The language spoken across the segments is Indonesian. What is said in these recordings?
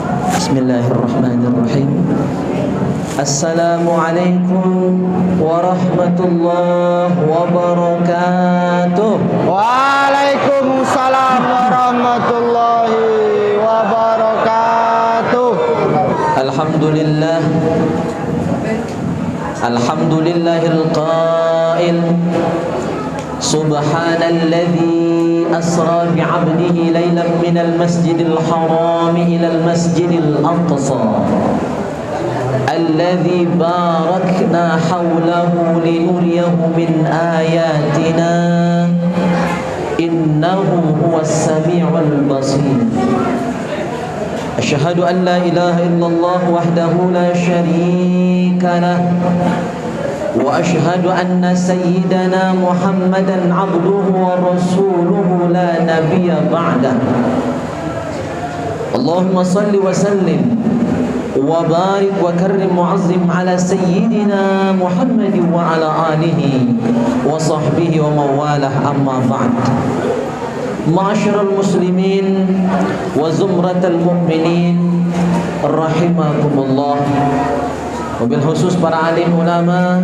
Bismillahirrahmanirrahim. Assalamualaikum warahmatullahi wabarakatuh. Waalaikumsalam warahmatullahi wabarakatuh. Alhamdulillah. Alhamdulillahil qail Subhanalladzi asra bi'abdihi laylan minal masjidil haram ilal masjidil aqsa alladzi barakna hawlahu linuriyahu min ayatina innahu huwas sami'ul basir. Asyhadu an la ilaha illallah wahdahu la syarika lah wa asyhadu anna sayyidana Muhammadan abduhu wa rasuluhu la nabiyya ba'dah. Allahumma salli wa sallim wa barik wa karrim mu'azzim ala sayyidina Muhammad wa ala alihi wa sahbihi wa mawalah, amma ba'd. Ma'asyiral muslimin wa zumratal mu'minin rahimakumullah. Wabil khusus para alim ulama,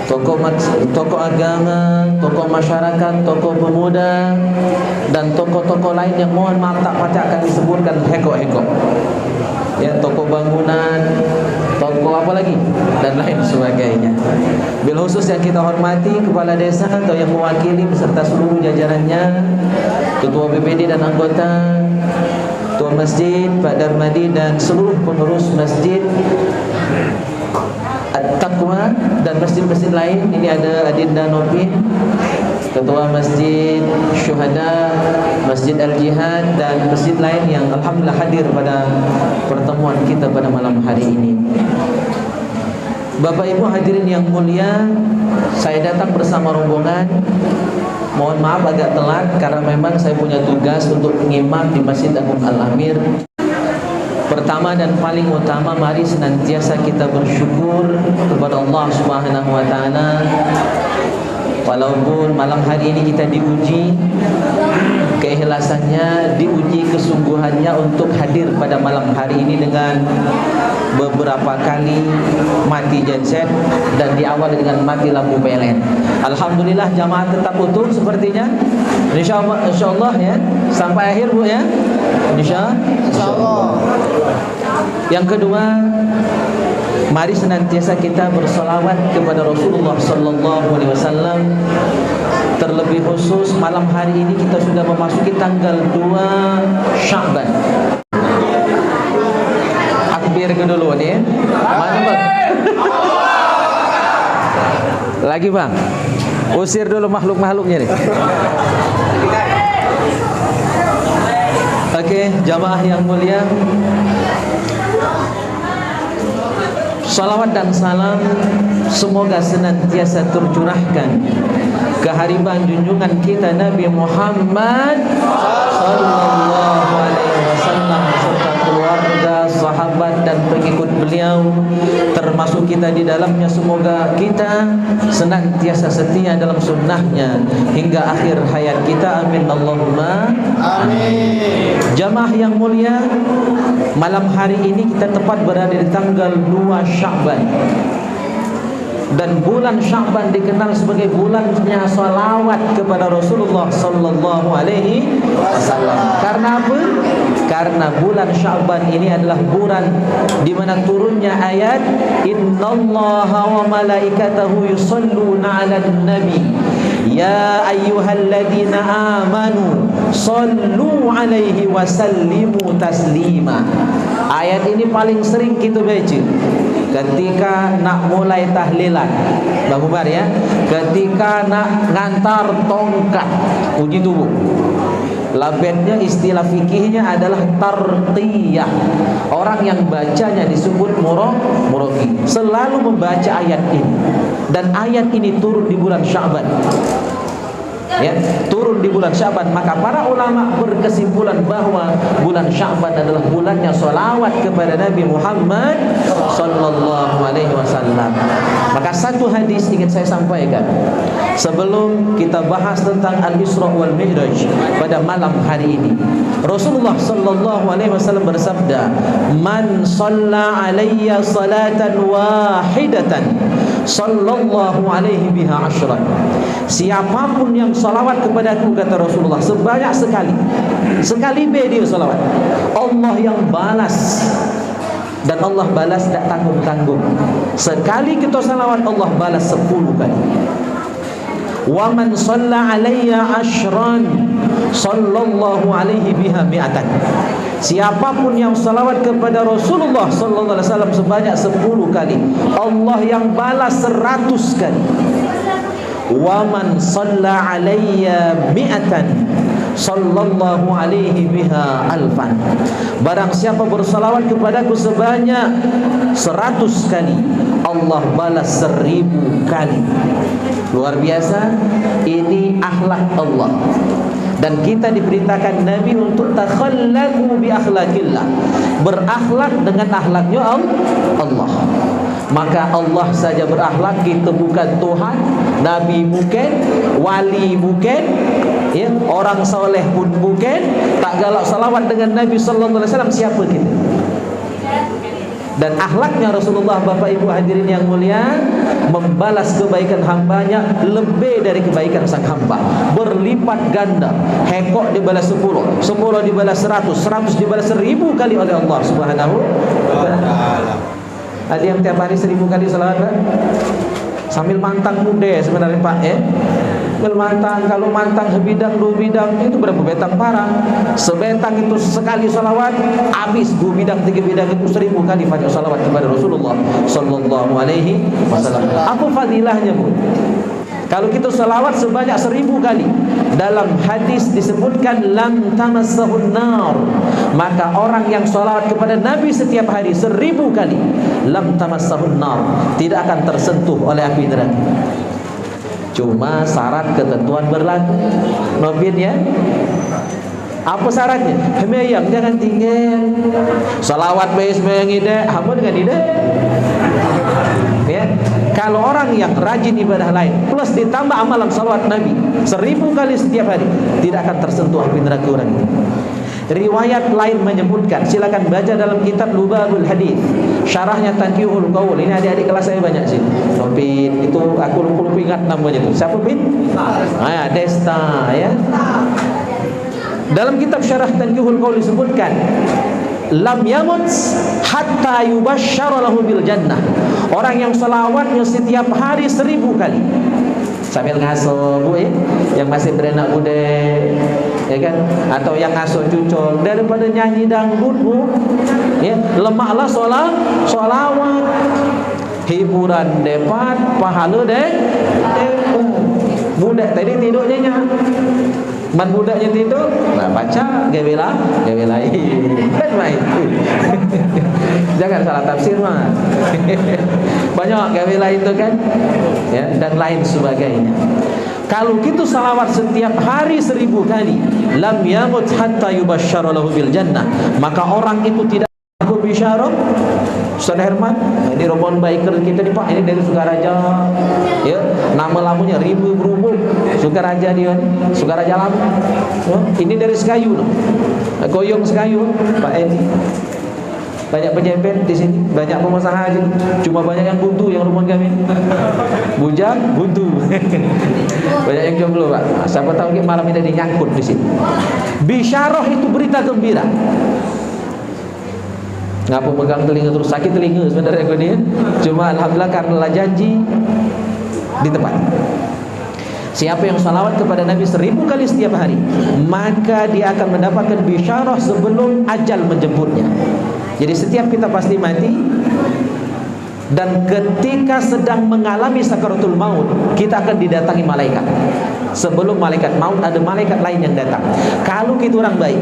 tokoh agama, tokoh masyarakat, tokoh pemuda, dan tokoh-tokoh lain yang mohon maaf tak pacak akan disebutkan heko-heko. Ya, tokoh bangunan, tokoh apa lagi, dan lain sebagainya. Bil khusus yang kita hormati kepala desa atau yang mewakili beserta seluruh jajarannya, ketua BPD dan anggota, ketua masjid, Pak Darmadi, dan seluruh pengurus masjid At-Taqwa dan masjid-masjid lain. Ini ada Adinda Nopin, ketua masjid Syuhada, Masjid Al-Jihad, dan masjid lain yang alhamdulillah hadir pada pertemuan kita pada malam hari ini. Bapak Ibu hadirin yang mulia, saya datang bersama rombongan. Mohon maaf agak telat karena memang saya punya tugas untuk mengimam di Masjid Agung Al-Amir. Pertama dan paling utama, mari senantiasa kita bersyukur kepada Allah Subhanahu wa taala. Walaupun malam hari ini kita diuji keikhlasannya, diuji kesungguhannya untuk hadir pada malam hari ini dengan beberapa kali mati genset dan diawali dengan mati lampu PLN. Alhamdulillah jamaah tetap utuh sepertinya. Insyaallah ya, sampai akhir Bu ya. Insyaallah. Yang kedua, mari senantiasa kita bersolawat kepada Rasulullah sallallahu alaihi wasallam. Terlebih khusus malam hari ini kita sudah memasuki tanggal 2 Sya'ban. Takbir dulu nih. Mana Bang? Lagi Bang. Usir dulu makhluk-makhluknya nih. Oke, jamaah yang mulia, salawat dan salam semoga senantiasa tercurahkan ke hariban junjungan kita Nabi Muhammad sallallahu alaihi wasallam serta keluarga, sahabat dan pengikut beliau, termasuk kita di dalamnya. Semoga kita senantiasa setia dalam sunnahnya hingga akhir hayat kita. Amin Allahumma amin. Jamaah yang mulia, malam hari ini kita tepat berada di tanggal 2 Sya'ban. Dan bulan Sya'ban dikenal sebagai bulannya salawat kepada Rasulullah sallallahu alaihi wasallam. Karena apa? Karena bulan Sya'ban ini adalah bulan di mana turunnya ayat innallaha wa malaikatahu yusholluna 'alan nabi ya ayyuhalladzina amanu shallu 'alaihi wa sallimu taslima. Ayat ini paling sering kita baca ketika nak mulai tahlilan, Bang Umar ya, ketika nak ngantar tongkat uji tubuh. Labetnya istilah fikihnya adalah tarqiyah. Orang yang bacanya disebut muraqi. Selalu membaca ayat ini. Dan ayat ini turun di bulan Sya'ban. ya, turun di bulan Sya'ban. Maka para ulama berkesimpulan bahwa bulan Sya'ban adalah bulannya salawat kepada Nabi Muhammad sallallahu alaihi wasallam. Maka satu hadis ingin saya sampaikan sebelum kita bahas tentang Al-Isra wal Mi'raj pada malam hari ini. Rasulullah sallallahu alaihi wasallam bersabda, "Man shalla alayya salatan wahidatan sallallahu alaihi biha asyran." Siapapun yang salawat kepadaku, kata Rasulullah, sebanyak sekali dia salawat, Allah yang balas. Dan Allah balas tak tanggung-tanggung. Sekali kita salawat, Allah balas 10 kali. Wa man shalla alayya asyran sallallahu alaihi biha mi'atan. Siapapun yang salawat kepada Rasulullah sallallahu alaihi wasallam sebanyak 10 kali, Allah yang balas 100 kali. Wa man shalla alayya mi'atan sallallahu alaihi biha alfan. Barang siapa bersalawat kepadaku sebanyak 100 kali, Allah balas 1000 kali. Luar biasa. Ini akhlak Allah. Dan kita diperintahkan Nabi untuk takhallaqu bi akhlaqillah, berakhlak dengan akhlaknya Allah. Maka Allah saja berakhlak, kita bukan Tuhan, Nabi bukan, wali bukan, ya, orang soleh pun bukan. Tak galak salawat dengan Nabi sallallahu alaihi wasallam, siapa kita? Dan akhlaknya Rasulullah, Bapak Ibu hadirin yang mulia, membalas kebaikan hambanya lebih dari kebaikan sang hamba, berlipat ganda. Hekok dibalas 10, 10 dibalas 100, 100 dibalas 1000 kali oleh Allah Subhanahu wa ta'ala. Ada yang tiap hari 1000 kali salawat, Pak? Sambil mantang muda sebenarnya, Pak, ya. Mantang, kalau mantang sebidang 2 bidang itu berapa betang parang? Sebentang itu sekali salawat, habis 2 bidang 3 bidang itu 1000 kali banyak salawat kepada Rasulullah sallallahu alaihi wasallam. Apa fadilahnya, Bu? Kalau kita salawat sebanyak 1000 kali, dalam hadis disebutkan lam tamassahun nar, maka orang yang salawat kepada Nabi setiap hari 1000 kali, lam tamassahun nar, tidak akan tersentuh oleh api neraka. Cuma syarat ketentuan berlaku. Nobin, ya. Apa syaratnya? Hemayang jangan tinggal. Salawat bais bayang ide, hamba dengan ide. Ya. Kalau orang yang rajin ibadah lain plus ditambah amalan salawat Nabi 1000 kali setiap hari, tidak akan tersentuh api neraka orang itu. Riwayat lain menyebutkan, silakan baca dalam kitab Lubabul Hadis, syarahnya Tanqihul Qaul. Ini adik-adik kelas saya banyak sih. Pin itu aku lupa ingat namanya itu. Siapa, Pin? Desta, ya. Dalam kitab syarah Tanqihul Qaul disebutkan, lam yamut hatta yubasysyara lahu bil jannah. Orang yang selawatnya setiap hari 1000 kali sambil ngaso, Bu, ya, yang masih berenak muda, ya kan, atau yang ngaso cucol, daripada nyanyi dangdut, Bu, ya, lemaklah sholawat, hiburan depan, pahala deh. Budak tadi tidurnya man budaknya tidur, nah baca gawe lain. Kan main. Jangan salah tafsir, mah. Banyak gawe lain itu kan, ya, dan lain sebagainya. Kalau kita salawat setiap hari 1000 kali, lam yamut hatta yubasysyara lahu bil jannah, maka orang itu tidak berbisyarah. Ustaz Herman, ini rombongan biker kita nih, Pak, ini dari Sukaraja, ya, nama lamunya Ribu Berhubung, Sukaraja dia, Sukaraja Lampung, ya, ini dari Sekayu, Goyong Sekayu, Pak Edi. Banyak penyempet di sini, banyak pengusaha aja, cuma banyak yang buntu yang rombongan kami, bujang buntu, banyak yang jomblo, Pak. Siapa tahu malam ini dinyangkut di sini. Bisyarah itu berita gembira. Ngapa pegang telinga terus, sakit telinga sebenarnya gue ni. Cuma alhamdulillah karena janji di tempat. Siapa yang salawat kepada Nabi 1000 kali setiap hari, maka dia akan mendapatkan bisyarah sebelum ajal menjemputnya. Jadi setiap kita pasti mati, Dan ketika sedang mengalami sakaratul maut, kita akan didatangi malaikat. Sebelum malaikat maut ada malaikat lain yang datang. Kalau kita orang baik,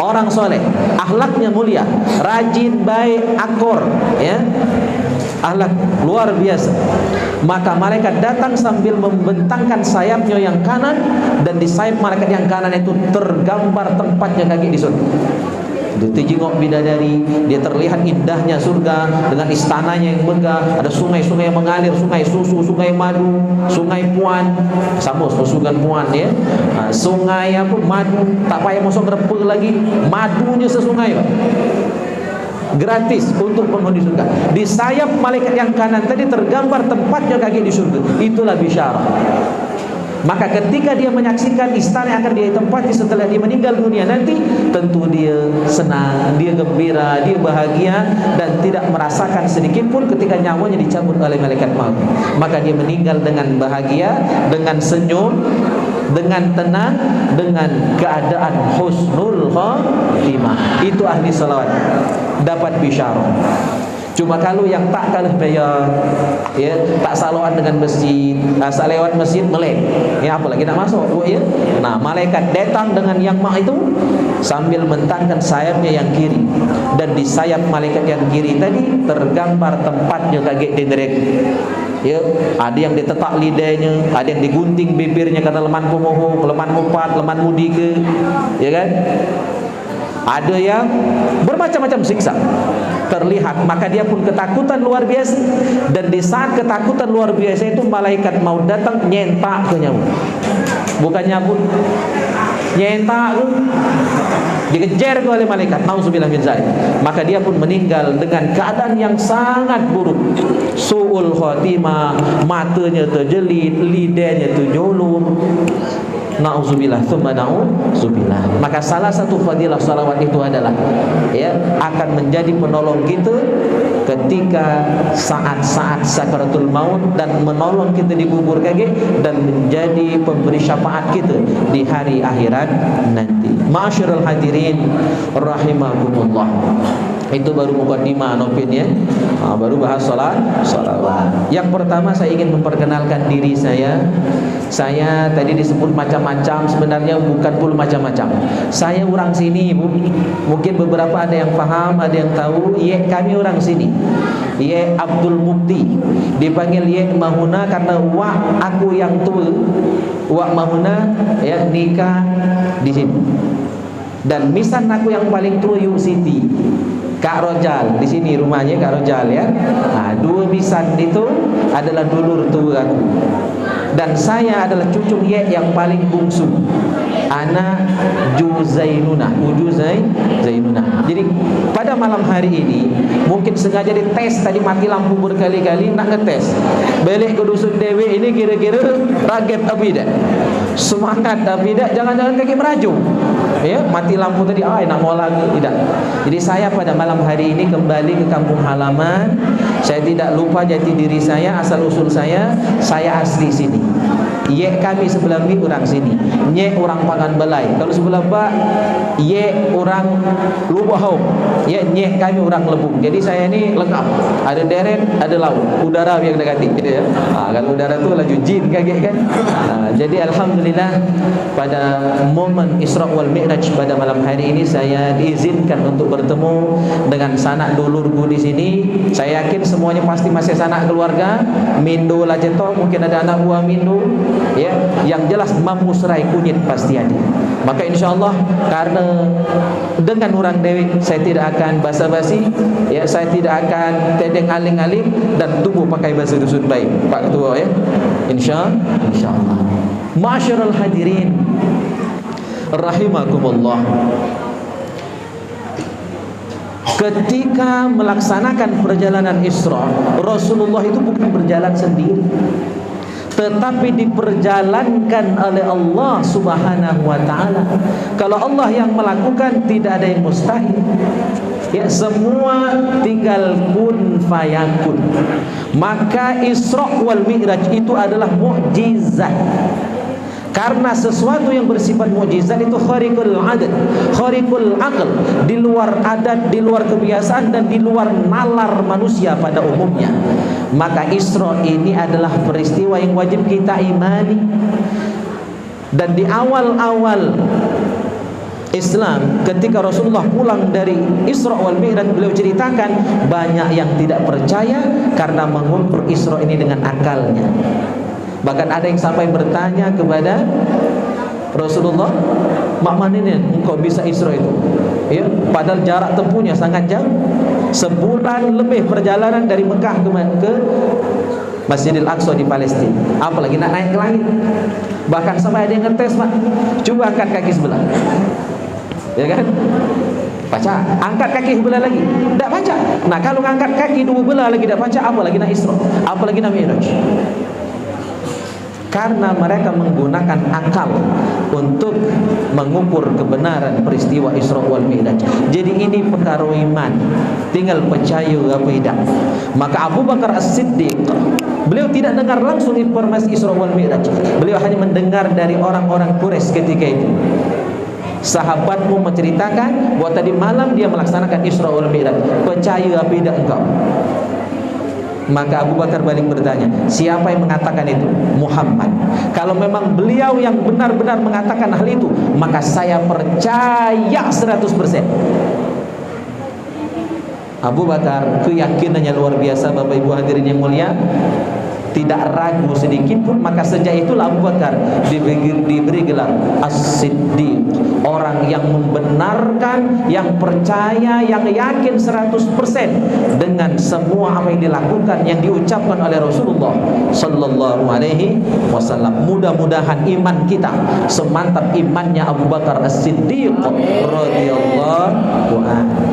orang soleh, akhlaknya mulia, rajin, baik, akor, ya, akhlak luar biasa, maka malaikat datang sambil membentangkan sayapnya yang kanan, dan di sayap malaikat yang kanan itu tergambar tempatnya kaki di surga. Dijenguk bidadari, dia terlihat indahnya surga dengan istananya yang megah, ada sungai-sungai yang mengalir, sungai susu, sungai madu, sungai puan, sama susugan puan ya. Sungai apa madu, tak payah masuk repe lagi, madunya sesungai, Pak. Gratis untuk penghuni surga. Di sayap malaikat yang kanan tadi tergambar tempatnya kaki di surga. Itulah bisyarah. Maka ketika dia menyaksikan istana yang akan dia tempati setelah dia meninggal dunia nanti, tentu dia senang, dia gembira, dia bahagia, dan tidak merasakan sedikit pun ketika nyawanya dicabut oleh malaikat maut. Maka dia meninggal dengan bahagia, dengan senyum, dengan tenang, dengan keadaan husnul khatimah. Itu ahli salawat dapat bisyarah. Cuma kalau yang tak kalah bayar, ya, tak salawat dengan masjid, asal lewat masjid melek, ya apa lagi nak masuk, Bu, ya. Nah, malaikat datang dengan yang mak itu sambil mentangkan sayapnya yang kiri, dan di sayap malaikat yang kiri tadi tergambar tempatnya kaget di neraka. Ya, ada yang ditetak lidahnya, ada yang digunting bibirnya karena leman kumoho, leman mupat, leman mudike, ya kan? Ada yang bermacam-macam siksa terlihat, maka dia pun ketakutan luar biasa. Dan di saat ketakutan luar biasa itu malaikat mau datang nyentak ke nyawa, bukannya pun nyentak, dikejar oleh malaikat, nauzubillah min zalik. Maka dia pun meninggal dengan keadaan yang sangat buruk, su'ul khatimah, matanya terjelit, lidahnya terjulur, nauzubillah tsumma nauzubillah. Maka salah satu fadilah salawat itu adalah, ya, akan menjadi penolong kita ketika saat-saat sakaratul maut, dan menolong kita di kubur kaget, dan menjadi pemberi syafaat kita di hari akhirat nanti. Ma'asyiral hadirin rahimakumullah. Itu baru mukaddimah nopin, ya. Baru bahas salawat. Yang pertama saya ingin memperkenalkan diri saya. Saya tadi disebut macam-macam, sebenarnya bukan pun macam-macam. Saya orang sini, Bu. Mungkin beberapa ada yang paham, ada yang tahu. Ye, kami orang sini. Ye Abdul Mukti. Dipanggil Ye Mahuna karena wak aku yang tua. Wak Mahuna, ya, nikah di sini. Dan misan aku yang paling tua Yu Siti, Kak Rojal, di sini rumahnya Kak Rojal, ya. Nah, dua misan itu adalah dulur tua aku. Dan saya adalah cucu Ye yang paling bungsu. Ana Juzainuna, Zainuna. Jadi pada malam hari ini mungkin sengaja dites, tadi mati lampu berkali-kali nak ngetes. Balik ke dusun Dewi ini kira-kira raget abidak. Semangat abidak, jangan-jangan kaki meraju. Ya, mati lampu tadi, nak mau lagi, tidak. Jadi saya pada malam hari ini kembali ke kampung halaman. Saya tidak lupa jati diri saya, asal usul saya asli sini. Ye kami sebelah mi orang sini, Nye orang Pangan Balai. Kalau sebelah Pak, Ye orang Lubahau, ya, Nye kami orang Lebung. Jadi saya ini lengkap, ada darat, ada laut, udara yang negatif, gitu ya. Kalau udara tu laju jin kaget kan. Jadi alhamdulillah pada momen Isra wal Mi'raj pada malam hari ini saya diizinkan untuk bertemu dengan sanak dulurku di sini. Saya yakin semuanya pasti masih sanak keluarga. Mindo Lajeto, mungkin ada anak buah Mindo, ya, yang jelas mampu serai kunyit pasti ada. Maka insyaallah karena dengan orang Dewi saya tidak akan basa-basi, ya, saya tidak akan tedeng aling-aling dan tubuh pakai bahasa dusun baik, Pak Ketua, ya. Insyaallah. Ma'asyiral hadirin rahimakumullah. Ketika melaksanakan perjalanan Isra, Rasulullah itu bukan berjalan sendiri, tetapi diperjalankan oleh Allah Subhanahu wa ta'ala. Kalau Allah yang melakukan, tidak ada yang mustahil, ya, semua tinggal kun fayakun. Maka Isra wal Mi'raj itu adalah mukjizat. Karena sesuatu yang bersifat mukjizat itu khariqul adat, khariqul aql, di luar adat, di luar kebiasaan, dan di luar nalar manusia pada umumnya. Maka Isra ini adalah peristiwa yang wajib kita imani. Dan di awal-awal Islam, ketika Rasulullah pulang dari Isra wal Mi'raj, beliau ceritakan banyak yang tidak percaya karena mengukur Isra ini dengan akalnya. Bahkan ada yang sampai bertanya kepada Rasulullah, "Mak mana ini engkau bisa Isra itu?" Ya, padahal jarak tempuhnya sangat jauh. Sebulan lebih perjalanan dari Mekah ke Masjidil Aqsa di Palestina. Apalagi nak naik ke langit. Bahkan sampai ada yang ngetes, "Pak, coba angkat kaki sebelah." Ya kan? Baca, angkat kaki sebelah lagi. Tak baca. Nah, kalau angkat kaki dua belah lagi tak baca, apalagi nak Isra, apalagi nak Mi'raj. Karena mereka menggunakan akal untuk mengukur kebenaran peristiwa Isra wal Mi'raj. Jadi ini perkara iman, tinggal percaya apa tidak. Maka Abu Bakar As-Siddiq, beliau tidak dengar langsung informasi Isra wal Mi'raj. Beliau hanya mendengar dari orang-orang Quraisy ketika itu. Sahabatmu menceritakan bahwa tadi malam dia melaksanakan Isra wal Mi'raj. Percaya apa tidak engkau? Maka Abu Bakar balik bertanya, siapa yang mengatakan itu? Muhammad. Kalau memang beliau yang benar-benar mengatakan hal itu, maka saya percaya 100%. Abu Bakar keyakinannya luar biasa, Bapak Ibu hadirin yang mulia, tidak ragu sedikit pun. Maka sejak itulah Abu Bakar diberi gelar As-Siddiq, orang yang membenarkan, yang percaya, yang yakin 100% dengan semua apa yang dilakukan, yang diucapkan oleh Rasulullah sallallahu alaihi wasallam. Mudah-mudahan iman kita semantap imannya Abu Bakar As-Siddiq radhiyallahu anhu.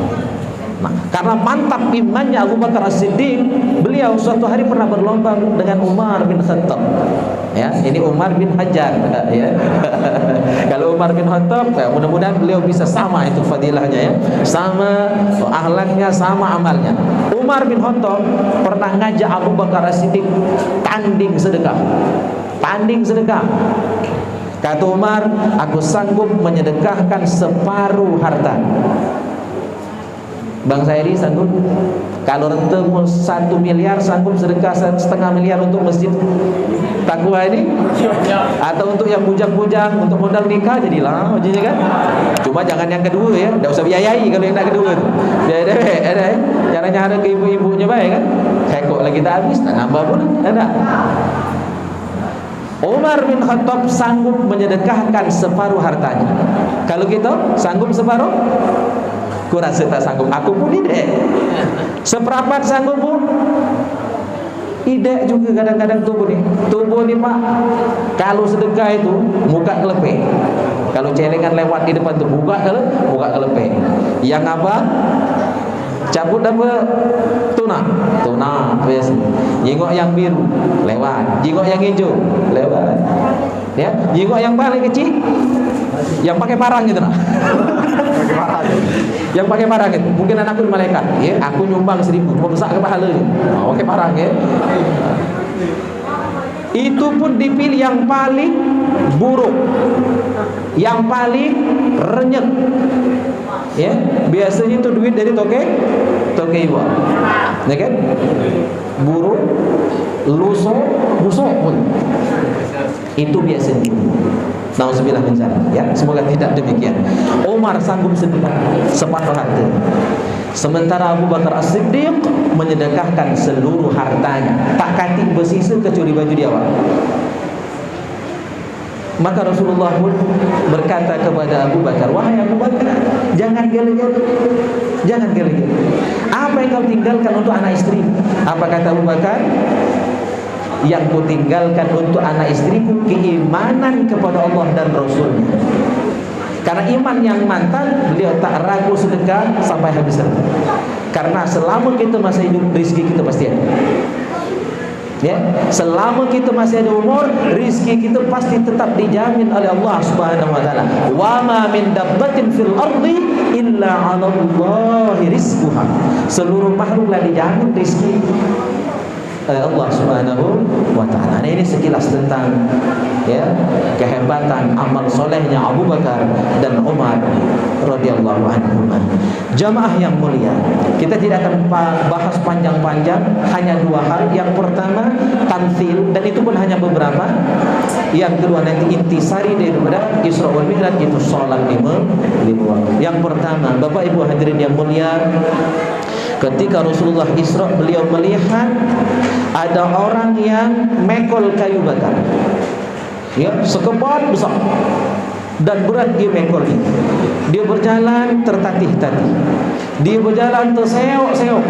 Nah, karena mantap imannya Abu Bakar As-Siddiq, beliau suatu hari pernah berlomba dengan Umar bin Khattab. Ya, ini Umar bin Hajar. Ya. Kalau Umar bin Khattab, ya, mudah-mudahan beliau bisa sama itu fadilahnya, ya, sama akhlaknya, sama amalnya. Umar bin Khattab pernah ngajak Abu Bakar As-Siddiq tanding sedekah. Tanding sedekah. Kata Umar, aku sanggup menyedekahkan separuh harta. Bang Sairi sanggup? Kalau rentemu 1 miliar sanggup sedekah 1,5 miliar untuk masjid takwa ini? Atau untuk yang bujang-bujang, untuk modal nikah, jadilah maksudnya kan? Cuma jangan yang kedua, ya. Tak usah biayai kalau yang nak kedua tu. Biaya caranya ada ke ibu-ibunya baik kan? Kekok lagi tak habis, tak nambah pun ada. Umar bin Khattab sanggup menyedekahkan separuh hartanya. Kalau kita sanggup separuh? Aku rasa tak sanggup. Aku pun ide seperempat sanggup pun ide juga kadang-kadang tubuh ni Pak. Kalau sedekah itu muka kelepek. Kalau celengan lewat di depan tu muka kelepek. Yang apa? Cabut apa? Tuna biasa. Jenggot yang biru lewat, jenggot yang hijau lewat. Ya, jenggot yang paling kecil yang pakai parang gitu nah. Yang pakai parang itu mungkin anakku malaikat, ya, aku nyumbang 1.000, mau besar ke pahalanya. Pakai parang, ya. Itu pun dipilih yang paling buruk, yang paling renyek. Ya, biasanya itu duit dari toke iwa, ya kan? Buruk, busuk pun itu biasanya. Nauzubillah min dzalik, ya. Semoga tidak demikian. Umar sanggup sedekah separuh harta. Sementara Abu Bakar As-Siddiq menyedekahkan seluruh hartanya, tak katik bersisa kecuali baju dia, Pak. Maka Rasulullah pun berkata kepada Abu Bakar, wahai Abu Bakar, jangan gele-gele. Jangan gele-gele. Apa yang kau tinggalkan untuk anak istri? Apa kata Abu Bakar? Yang ku tinggalkan untuk anak istriku keimanan kepada Allah dan Rasulnya. Karena iman yang mantap, beliau tak ragu sedekah sampai habis harta. Karena selama kita masih hidup, rezeki kita pasti ada. Ya, selama kita masih ada umur, rizki kita pasti tetap dijamin oleh Allah Subhanahu wa taala. Wa ma min dabbatin fil ardi illa 'ala Allahi rizquha. Seluruh makhluklah dijamin rizki. Allah Subhanahu wa taala. Nah, ini sekilas tentang ya kehebatan amal solehnya Abu Bakar dan Umar radhiyallahu anhuma. Jamaah yang mulia, kita tidak akan bahas panjang-panjang, hanya dua hal. Yang pertama tamtsil, dan itu pun hanya beberapa. Yang kedua nanti intisari daripada Isra wal Mi'raj, itu salat 5 waktu. Yang pertama, Bapak Ibu hadirin yang mulia, ketika Rasulullah Isra, beliau melihat ada orang yang mekol kayu bakar, ya, sekebal besar dan berat dia mekolnya. Dia berjalan tertatih-tatih, dia berjalan terseok-seok,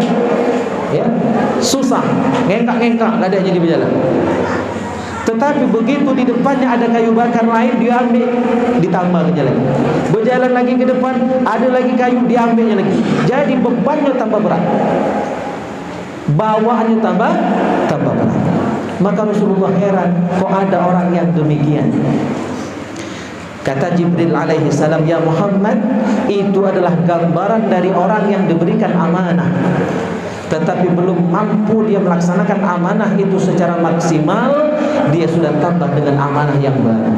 ya, susah, ngengkak-ngengkak, gak ada jadi berjalan. Tetapi begitu di depannya ada kayu bakar lain, dia ambil, ditambah lagi. Berjalan lagi ke depan, ada lagi kayu, diambilnya lagi. Jadi bebannya tambah berat, bawaannya tambah berat. Maka Rasulullah heran, kok ada orang yang demikian. Kata Jibril alaihi salam, ya Muhammad, itu adalah gambaran dari orang yang diberikan amanah, tetapi belum mampu dia melaksanakan amanah itu secara maksimal, dia sudah tambah dengan amanah yang baru.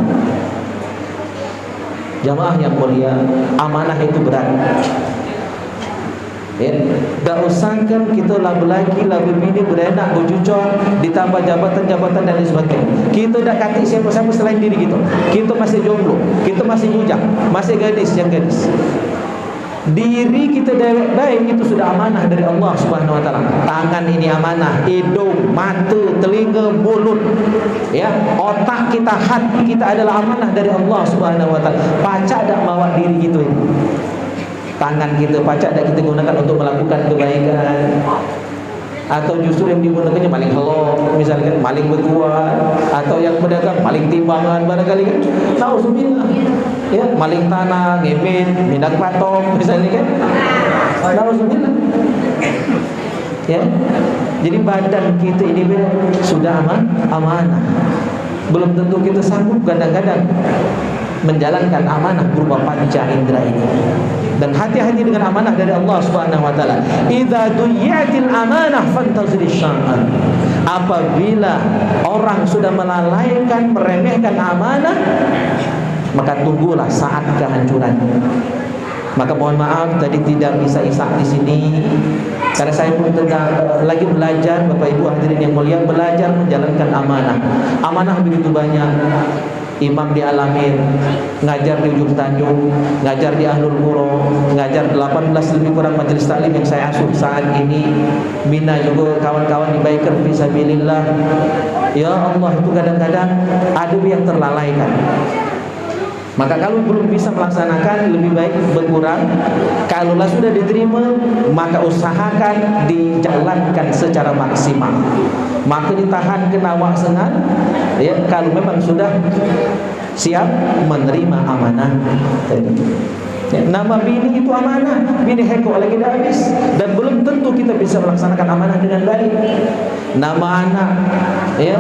Jamaah yang mulia, amanah itu berat. Ya, tak usahkan kita labu lagi, labu bini, berenak, berjucor, ditambah jabatan-jabatan dan lain sebagainya. Kita tak kati siapa-siapa selain diri kita. Kita masih jomblo, kita masih bujang, masih gadis yang gadis. Diri kita baik itu sudah amanah dari Allah Subhanahu wa taala. Tangan ini amanah, hidung, mata, telinga, mulut, ya, otak kita, hati kita adalah amanah dari Allah Subhanahu wa taala. Pacak dak bawa diri gitu ini. Tangan kita pacak dak kita gunakan untuk melakukan kebaikan, atau justru yang digunakannya maling helok, misalkan maling berkuat, atau yang pedagang maling timbangan barangkali kan. Nauzubillah. Ya, maling tanah, ngemin, minyak patok misalnya kan. Nauzubillah. Ya. Jadi badan kita ini sudah amanah. Belum tentu kita sanggup kadang-kadang menjalankan amanah berupa panca indera ini. Dan hati-hati dengan amanah dari Allah Subhanahu wa taala. Idza duyi'atil amanah fantazirish sya'an. Apabila orang sudah melalaikan, meremehkan amanah, maka tunggulah saat kehancuran. Maka mohon maaf tadi tidak bisa isak di sini, karena saya pun lagi belajar, Bapak Ibu hadirin yang mulia, belajar menjalankan amanah. Amanah begitu banyak. Imam di Alamin, ngajar di Ujung Tanjung, ngajar di Ahlul Qura, ngajar 18 lebih kurang majelis taklim yang saya asuh saat ini. Mina juga kawan-kawan di Baiker fisabilillah. Ya Allah, itu kadang-kadang ada yang terlalaikan. Maka kalau belum bisa melaksanakan, lebih baik berkurang. Kalaulah sudah diterima, maka usahakan dijalankan secara maksimal. Maka ditahan kena waksengan, ya, kalau memang sudah siap menerima amanah tadi. Ya, nama bini itu amanah, bini heko lagi dah habis, dan belum tentu kita bisa melaksanakan amanah dengan baik. Nama anak, ya,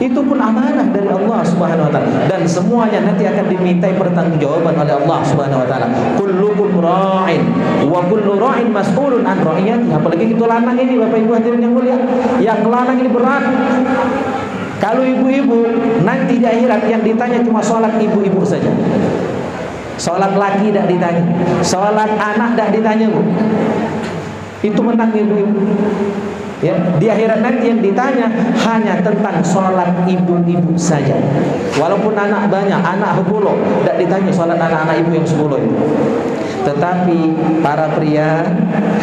itu pun amanah dari Allah Subhanahu wa taala, dan semuanya nanti akan dimintai pertanggungjawaban oleh Allah Subhanahu wa taala. Kullukum ra'in wa kullu ra'in mas'ulun an ra'iyatihi. Apalagi itu lanang ini, Bapak Ibu hadirin yang mulia, yang lanang ini berat. Kalau ibu-ibu nanti di akhirat yang ditanya cuma salat ibu-ibu saja. Salat laki tidak ditanya, salat anak tidak ditanya, Bu. Itu tentang ibu-ibu. Ya, di akhirat nanti yang ditanya hanya tentang sholat ibu-ibu saja. Walaupun anak banyak, anak 10, tidak ditanya sholat anak-anak ibu yang 10 itu. Tetapi para pria,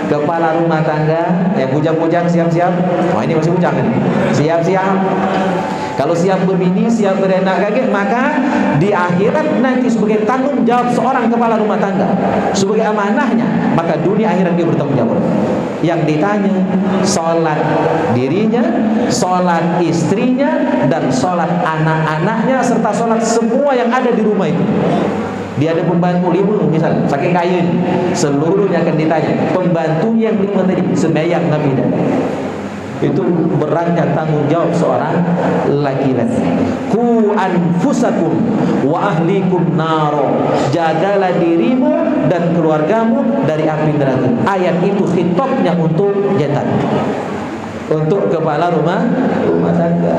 kepala rumah tangga, ya, bujang-bujang siap-siap. Oh, ini masih bujang kan? Siap-siap. Kalau siap berbini, siap berenak kaget, maka di akhirat nanti sebagai tanggung jawab seorang kepala rumah tangga, sebagai amanahnya, maka dunia akhirat dia bertanggung jawab. Yang ditanya sholat dirinya, sholat istrinya, dan sholat anak-anaknya, serta sholat semua yang ada di rumah itu. Dia ada pembantu 5 misalnya, saking kaya, seluruhnya akan ditanya. Pembantu yang 5 tadi sembahyang Nabi dan itu berangkat tanggung jawab seorang laki-laki. Ku anfusakum wa ahlikum naro. Jagalah dirimu dan keluargamu dari api neraka. Ayat itu khitabnya untuk jantan. untuk kepala rumah tangga.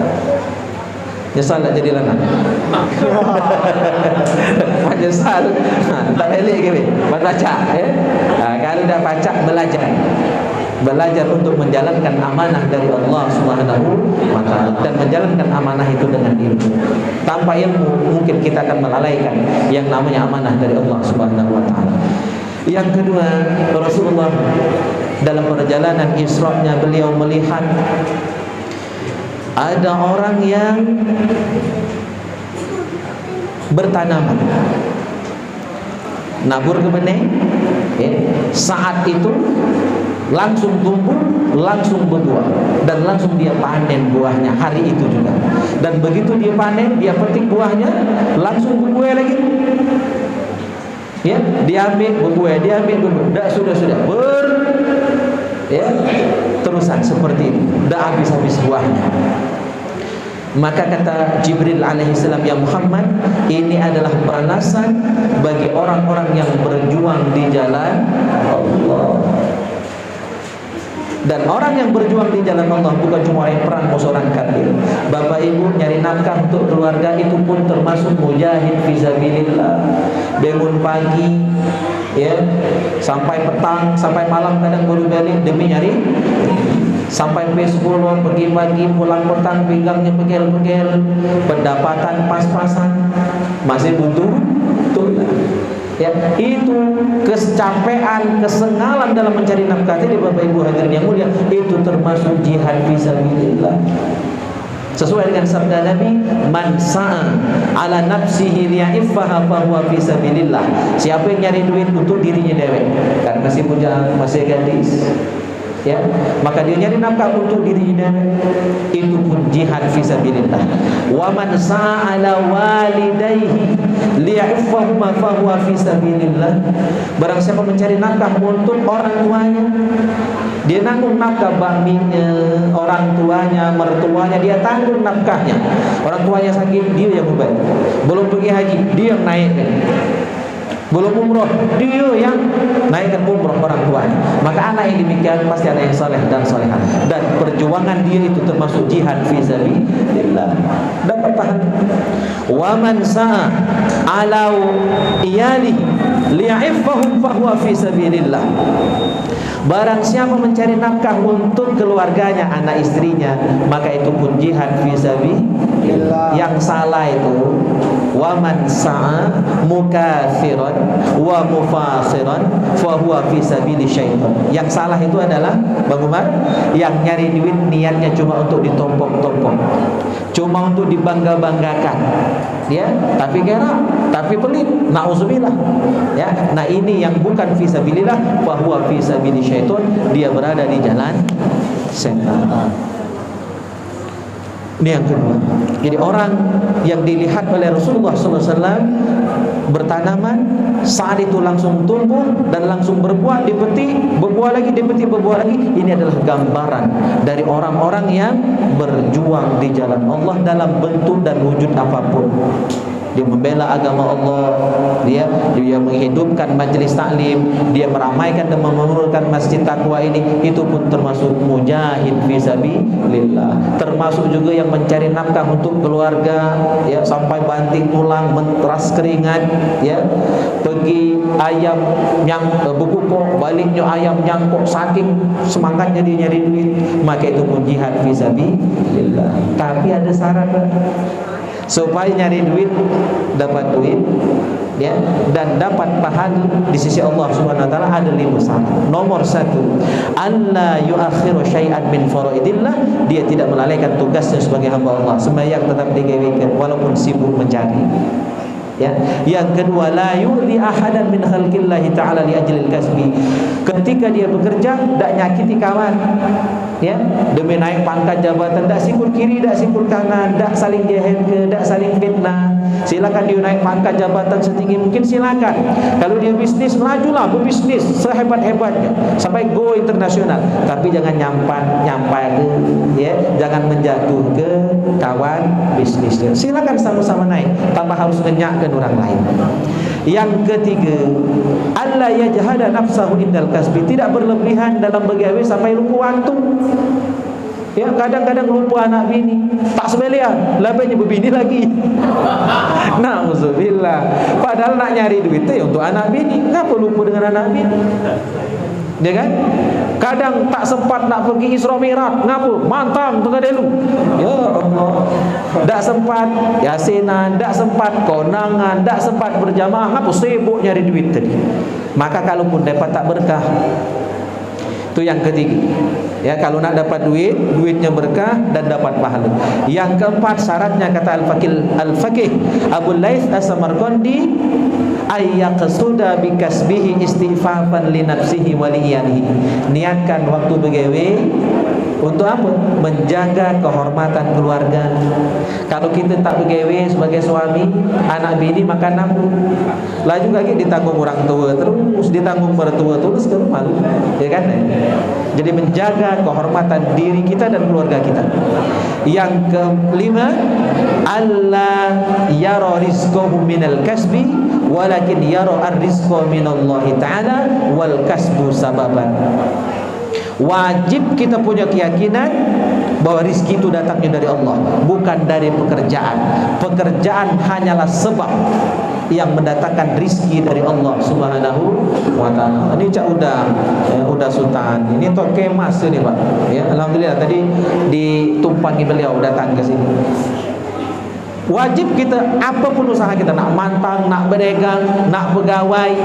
Nyesal tak jadi lanang. Nyesal tak balik ke baca kalau dah baca belajar untuk menjalankan amanah dari Allah Subhanahu wa taala dan menjalankan amanah itu dengan ilmu. Tanpa ilmu mungkin kita akan melalaikan yang namanya amanah dari Allah Subhanahu wa taala. Yang kedua, Rasulullah dalam perjalanan Isra-nya beliau melihat ada orang yang bertanaman, nabur ke benih, saat itu langsung tumbuh, langsung berbuah, dan langsung dia panen buahnya hari itu juga. Dan begitu dia panen, dia petik buahnya, langsung berbuah lagi. Ya, dia ambil berbuah, dia ambil berbuah, sudah terusan seperti itu, dah habis buahnya. Maka kata Jibril alaihissalam, ya Muhammad, ini adalah balasan bagi orang-orang yang berjuang di jalan Allah. Dan orang yang berjuang di jalan Allah bukan cuma orang yang perang seorang kafir. Bapak ibu nyari nafkah untuk keluarga itu pun termasuk mujahid fisabilillah. Bangun pagi sampai petang, sampai malam kadang baru balik demi nyari. Sampai P10 pergi pagi, pulang petang, pinggangnya pegel-pegel, pendapatan pas-pasan, masih butuh tulang. Ya, itu kecapean, kesengalan dalam mencari nafkah ini Bapak Ibu hadirin yang mulia, itu termasuk jihad fisabilillah. Sesuai dengan sabda Nabi, man sa'a ala nafsihi liya'iffaha fahuwa fisabilillah. Siapa yang nyari duit untuk dirinya dewek, kan masih bujang, masih gadis, maka dia nyari nafkah untuk dirinya, itu pun jihad fisabilillah. Wa man sa'ala walidayhi liya'ifahuma fahuwa fisabilillah. Barang siapa mencari nafkah untuk orang tuanya, dia nanggung nafkah bakminya, orang tuanya, mertuanya, dia tanggung nafkahnya. Orang tuanya sakit, dia yang membayar. Belum pergi haji, dia yang naikkan. Belum umroh, dia yang naikkan umroh orang tuanya. Maka anak yang demikian pasti anak yang saleh dan salehah. Dan perjuangan dia itu termasuk jihad fisabilillah. Dapat tahan. Wa man sa'a ala iyalihi liya'iffahum fahuwa fisabilillah. Barang siapa mencari nafkah untuk keluarganya, anak istrinya, maka itu pun jihad fisabilillah. Yang salah itu wa man sa'a mukathiran wa mufakhiran fa huwa fi sabili syaitan. Yang salah itu adalah Bang Umar, yang nyari duit niatnya cuma untuk ditompok-tompok, cuma untuk dibangga-banggakan, tapi kira, tapi pelit, nauzubillah. Nah ini yang bukan fi sabilillah, fa huwa fi sabili syaitan, dia berada di jalan setan. Ini yang kedua. Jadi orang yang dilihat oleh Rasulullah SAW bertanaman, saat itu langsung tumbuh dan langsung berbuah, dipetik, berbuah lagi, dipetik, berbuah lagi. Ini adalah gambaran dari orang-orang yang berjuang di jalan Allah dalam bentuk dan wujud apapun. Dia membela agama Allah, dia menghidupkan majlis taklim, dia meramaikan dan membangunkan masjid takwa ini, itu pun termasuk mujahid fisabilillah. Termasuk juga yang mencari nafkah untuk keluarga, sampai banting tulang, menteras keringat, pergi ayam yang berbukuh, baliknya ayam nyangkuk, saking semangatnya dia nyari duit, maka itu pun jihad fisabilillah. Tapi ada syarat, supaya nyari duit, dapat duit, dan dapat pahala di sisi Allah Subhanahu wa taala, ada 5 syarat. Nomor 1, alla yuakhiru syai'an min faraidillah, dia tidak melalaikan tugasnya sebagai hamba Allah. Sembahyang tetap digawekan walaupun sibuk mencari. Yang kedua, la yu'li ahadan min khalqillahi ta'ala li ajlil kasbi. Ketika dia bekerja, tak nyakiti kawan, demi naik pangkat jabatan, tak sikul kiri, tak sikul kanan, tak saling jehen ke, tak saling fitnah. Silakan dia naik pangkat jabatan setinggi mungkin, silakan. Kalau dia bisnis, majulah berbisnis sehebat-hebatnya sampai go internasional. Tapi jangan nyampai ke, jangan menjatuh ke kawan bisnisnya. Silakan sama-sama naik tanpa harus menyakkan orang lain. Yang ketiga, alla yajhada nafsahu indal kasbi, tidak berlebihan dalam begawe sampai lupa waktu. Ya, kadang-kadang lupa anak bini, tak sebelian, labanya berbini lagi. Na'udzubillah. Padahal nak nyari duit itu ya untuk anak bini. Kenapa lupa dengan anak bini? Ya kan? Kadang tak sempat nak pergi Isra Mi'raj. Ngapa? Mantang tengah dulu. Ya Allah. Tak sempat yasinan, tak sempat konangan, tak sempat berjamaah. Ngapa? Sibuk nyari duit tadi. Maka kalaupun dapat tak berkah. Itu yang ketiga. Ya, kalau nak dapat duit, duitnya berkah dan dapat pahala. Yang keempat syaratnya kata Al-Faqih Abu Laits As-Samarqandi ayyaqsuda bikasbihi istighfafan li nafsihi wa li iyalihi. Niatkan waktu begawe untuk apa? Menjaga kehormatan keluarga. Kalau kita tak begawe sebagai suami, anak bini makan nanggung. Lah juga kita ditanggung orang tua terus, ditanggung mertua terus ke rumah. Ya kan? Jadi menjaga kehormatan diri kita dan keluarga kita. Yang kelima, alla yara rizqahu minal kasbi walakin yara ar-rizqa minallahi ta'ala wal kasbu sababan. Wajib kita punya keyakinan bahwa rizki itu datangnya dari Allah, bukan dari pekerjaan. Pekerjaan hanyalah sebab yang mendatangkan rizki dari Allah Subhanahu wa ta'ala. Ini cak udah sultan. Ini tok kemas ini Pak. Ya, alhamdulillah tadi ditumpangi beliau datang ke sini. Wajib kita apapun usaha kita, nak mantang, nak berdagang, nak pegawai,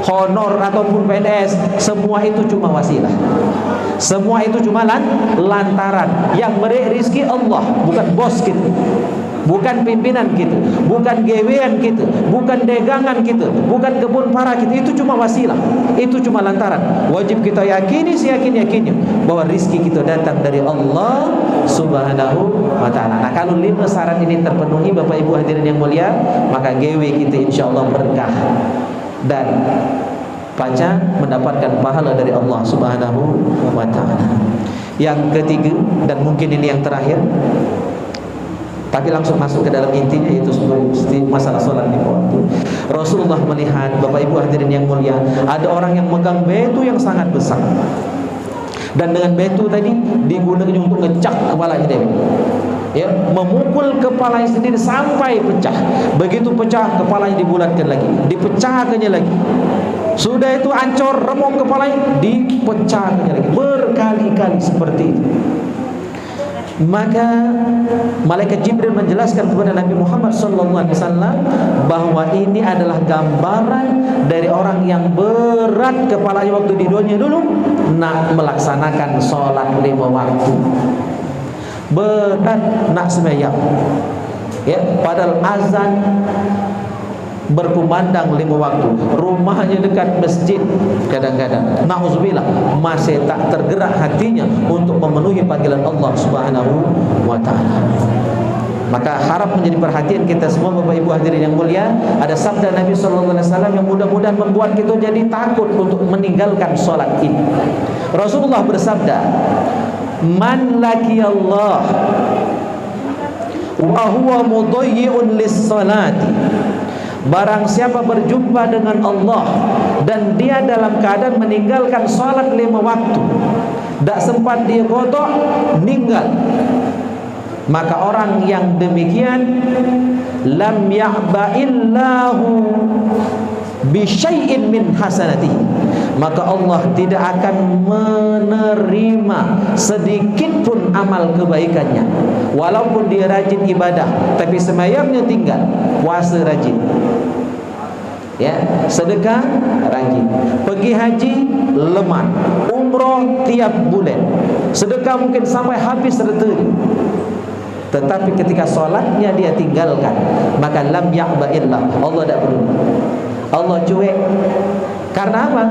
honor ataupun PNS, semua itu cuma wasilah. Semua itu cuma lantaran. Yang beri rizki Allah, bukan bos kita, bukan pimpinan kita, bukan gawean kita, bukan dagangan kita, bukan kebun para kita. Itu cuma wasilah, itu cuma lantaran. Wajib kita yakini, seyakin-yakinnya bahwa rizki kita datang dari Allah Subhanahu wa ta'ala. Nah, kalau 5 syarat ini terpenuhi Bapak Ibu hadirin yang mulia, maka gawe kita insyaallah berkah dan baca mendapatkan pahala dari Allah Subhanahu wa ta'ala. Yang ketiga dan mungkin ini yang terakhir, tapi langsung masuk ke dalam intinya, yaitu masalah sholat di waktu. Rasulullah melihat, Bapak Ibu hadirin yang mulia, ada orang yang megang batu yang sangat besar, dan dengan batu tadi digunakan untuk ngecak kepalanya dia. Ya, memukul kepalanya sendiri sampai pecah. Begitu pecah, kepalanya dibulatkan lagi, dipecahkannya lagi. Sudah itu hancur, remuk kepalanya, dipecahkannya lagi, berkali-kali seperti itu. Maka malaikat Jibril menjelaskan kepada Nabi Muhammad SAW bahwa ini adalah gambaran dari orang yang berat kepalanya waktu di dunia dulu, nak melaksanakan sholat 5 waktu, berat nak sembahyang. Ya, padahal azan berkumandang 5 waktu, rumahnya dekat masjid, kadang-kadang na'udzubillah masih tak tergerak hatinya untuk memenuhi panggilan Allah Subhanahu wa ta'ala. Maka harap menjadi perhatian kita semua Bapak Ibu hadirin yang mulia, ada sabda Nabi sallallahu alaihi wasallam yang mudah-mudahan membuat kita jadi takut untuk meninggalkan salat ini. Rasulullah bersabda, "Man laqiyallah wa huwa mudayyi'un lis-salati." Barang siapa berjumpa dengan Allah dan dia dalam keadaan meninggalkan salat 5 waktu, tak sempat dia kodok, meninggal, maka orang yang demikian lam ya'ba'illahu bisyai'in min hasanatihi, maka Allah tidak akan menerima sedikit pun amal kebaikannya. Walaupun dia rajin ibadah, tapi sembahyangnya tinggal, puasa rajin, ya, sedekah rajin, pergi haji lemah, umroh tiap bulan, sedekah mungkin sampai habis hartanya, tetapi ketika solatnya dia tinggalkan, maka lam ya'ba'illah, Allah tak peduli, Allah cuek. Karena apa?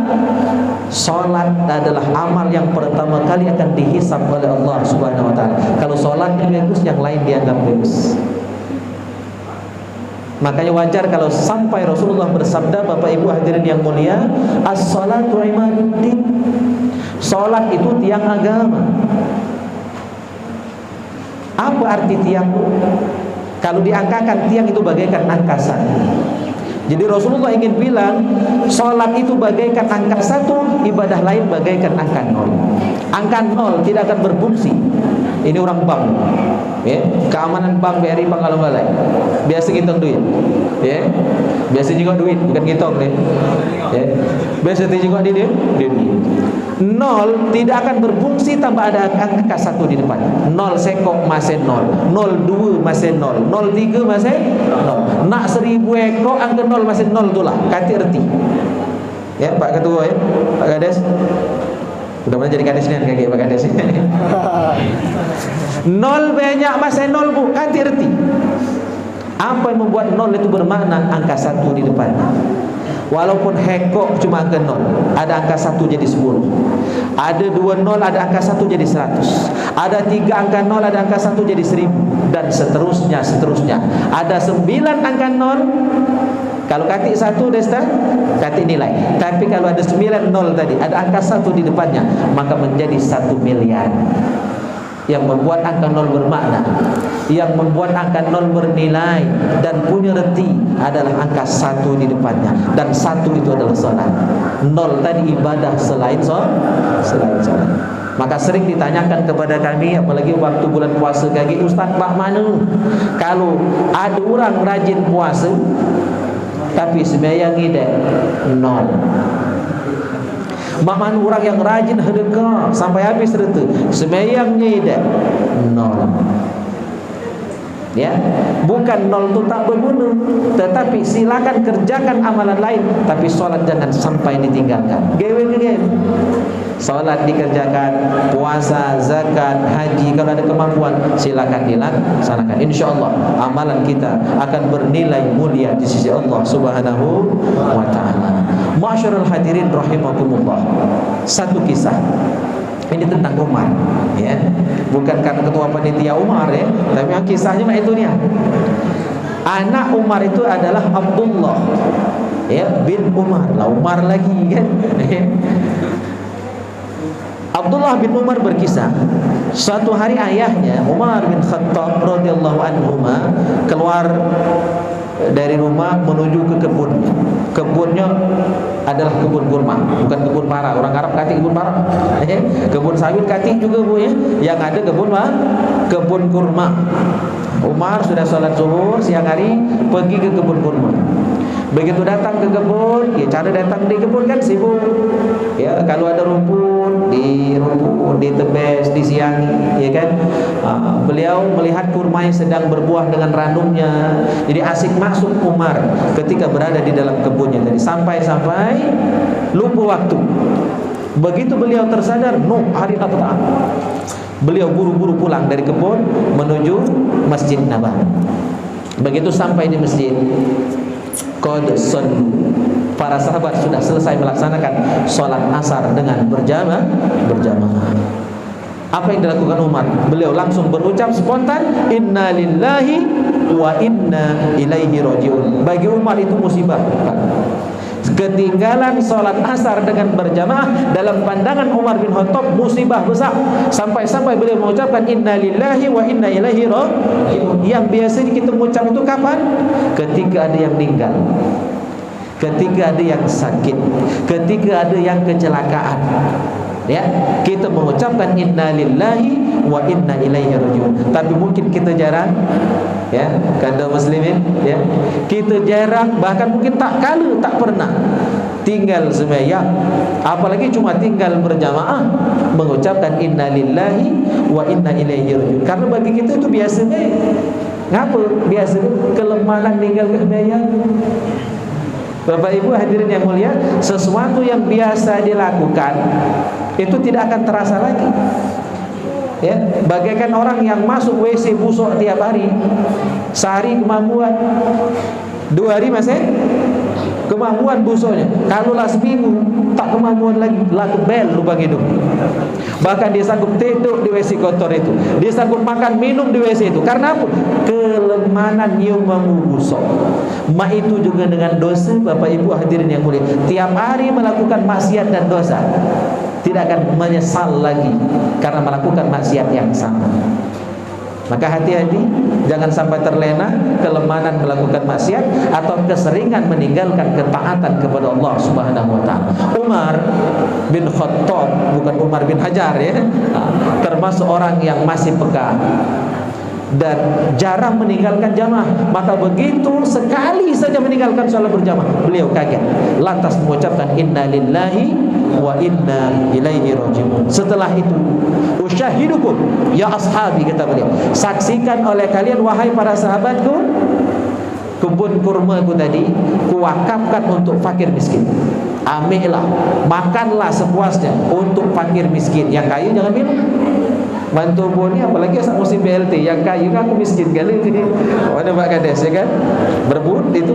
Solat adalah amal yang pertama kali akan dihisab oleh Allah Subhanahu wa ta'ala. Kalau solatnya bagus, yang lain dianggap bagus. Makanya wajar kalau sampai Rasulullah bersabda, Bapak Ibu hadirin yang mulia, as-salatu imaduddin, solat itu tiang agama. Apa arti tiang? Kalau diangkakan, tiang itu bagaikan angkasa. Jadi Rasulullah ingin bilang, solat itu bagaikan angka 1, ibadah lain bagaikan angka 0. Angka 0 tidak akan berfungsi. Ini orang bank, ya, keamanan bank BRI Pangkalan Balai. Biasa ngitung duit, ya, biasa juga duit, bukan ngitung deh, ya, biasa juga di duit. 0 tidak akan berfungsi tanpa ada angka 1 di depan. 0 sekok masih 0, 02 masih 0, 03 masih 0. Nak 1000 ekor angka 0 masih 0 tu lah. Kati erti. Ya, Pak Ketua, ya, Pak Kades. Mudah-mudahan jadi kades ni kaki Pak Kades. 0 banyak masih 0 bu, kati erti. Apa yang membuat 0 itu bermakna angka 1 di depan. Walaupun hekok cuma angka 0, ada angka 1 jadi 10. Ada 2 0, ada angka 1 jadi 100. Ada 3 angka 0, ada angka 1 jadi 1000. Dan seterusnya. Ada 9 angka 0. Kalau katik 1 Desta, katik nilai. Tapi kalau ada 9 0 tadi, ada angka 1 di depannya, maka menjadi 1 miliar. Yang membuat angka 0 bermakna, yang membuat angka 0 bernilai dan punya reti adalah angka 1 di depannya. Dan 1 itu adalah salat. 0 tadi ibadah selain salat. Maka sering ditanyakan kepada kami, apalagi waktu bulan puasa kaki, Ustaz, Pak mana kalau ada orang rajin puasa tapi sembahyang tidak 0. Mana orang yang rajin sedekah sampai habis harta, sembahyangnya tidak 0. Ya, bukan 0 itu tak berguna, tetapi silakan kerjakan amalan lain, tapi solat jangan sampai ditinggalkan. Solat dikerjakan, puasa, zakat, haji, kalau ada kemampuan silakan dilaksanakan. InsyaAllah amalan kita akan bernilai mulia di sisi Allah Subhanahu wa ta'ala. Ma'asyiral hadirin rahimakumullah. Satu kisah. Ini tentang Umar, ya, bukan karena ketua panitia Umar, ya, tapi kisahnya itu dia. Anak Umar itu adalah Abdullah, ya, bin Umar. Lah Umar lagi kan. Abdullah bin Umar berkisah, suatu hari ayahnya Umar bin Khattab radhiyallahu anhu keluar dari rumah menuju ke kebunnya. Kebunnya adalah kebun kurma, bukan kebun para. Orang Arab kati kebun para, kebun sawit kati juga bu, ya. Yang ada kebun kurma. Umar sudah sholat zuhur siang hari, pergi ke kebun kurma. Begitu datang ke kebun, ya, cara datang di kebun kan sibuk, ya, kalau ada rumput ditebes, disiangi, ya kan. Beliau melihat kurma yang sedang berbuah dengan ranumnya, jadi asik masuk Umar ketika berada di dalam kebunnya tadi, sampai lupa waktu. Begitu beliau tersadar, hari Natal, beliau buru-buru pulang dari kebun menuju Masjid Nabawi. Begitu sampai di masjid, para sahabat sudah selesai melaksanakan sholat asar dengan berjamaah. Apa yang dilakukan Umar? Beliau langsung berucap spontan, Inna lillahi wa inna ilaihi raji'un. Bagi Umar itu musibah. Ketinggalan sholat asar dengan berjamaah dalam pandangan Umar bin Khattab musibah besar. Sampai-sampai beliau mengucapkan Inna lillahi wa inna ilaihi raji'un. Yang biasanya kita mengucap itu kapan? Ketika ada yang meninggal, ketika ada yang sakit, ketika ada yang kecelakaan, ya, kita mengucapkan Inna lillahi wa inna ilaihi raji'un. Tapi mungkin kita jarang, ya, kaum muslimin, ya, kita jarang, bahkan mungkin tak pernah tinggal sembahyang, apalagi cuma tinggal berjamaah mengucapkan Inna lillahi wa inna ilaihi raji'un. Karena bagi kita itu biasanya ngapa? Biasanya kelemahan tinggal sembahyang. Bapak Ibu hadirin yang mulia, sesuatu yang biasa dilakukan itu tidak akan terasa lagi. Ya, bagaikan orang yang masuk WC busuk tiap hari, sehari kemampuan, 2 hari masih kemampuan busuknya. Kalau lah seminggu tak kemampuan lagi, laku bel lubang hidung. Bahkan dia sanggup tidur di WC kotor itu, dia sanggup makan minum di WC itu. Karena apa? Kelemahan nyium wangi busuk. Itu juga dengan dosa, Bapak Ibu hadirin yang mulia. Tiap hari melakukan maksiat dan dosa, tidak akan menyesal lagi karena melakukan maksiat yang sama. Maka hati-hati Jangan sampai terlena kelemahan melakukan maksiat atau keseringan meninggalkan ketaatan kepada Allah Subhanahu wa taala. Umar bin Khattab, bukan Umar bin Hajar ya, termasuk orang yang masih peka dan jarang meninggalkan jamaah. Maka begitu sekali saja meninggalkan salat berjamaah, beliau kaget, lantas mengucapkan inna lillahi wa inna ilaihi raji'un. Setelah itu, usyahidukum ya ashabi, kata beliau, saksikan oleh kalian wahai para sahabatku, kebun kurmaku tadi kuwakafkan untuk fakir miskin. Ambillah, makanlah sepuasnya untuk fakir miskin. Yang kaya jangan minum. Bantu boni, apalagi saat musim BLT, yang kaya kan aku miskin kali ini. Ada Pak Kades ya kan, berebut itu.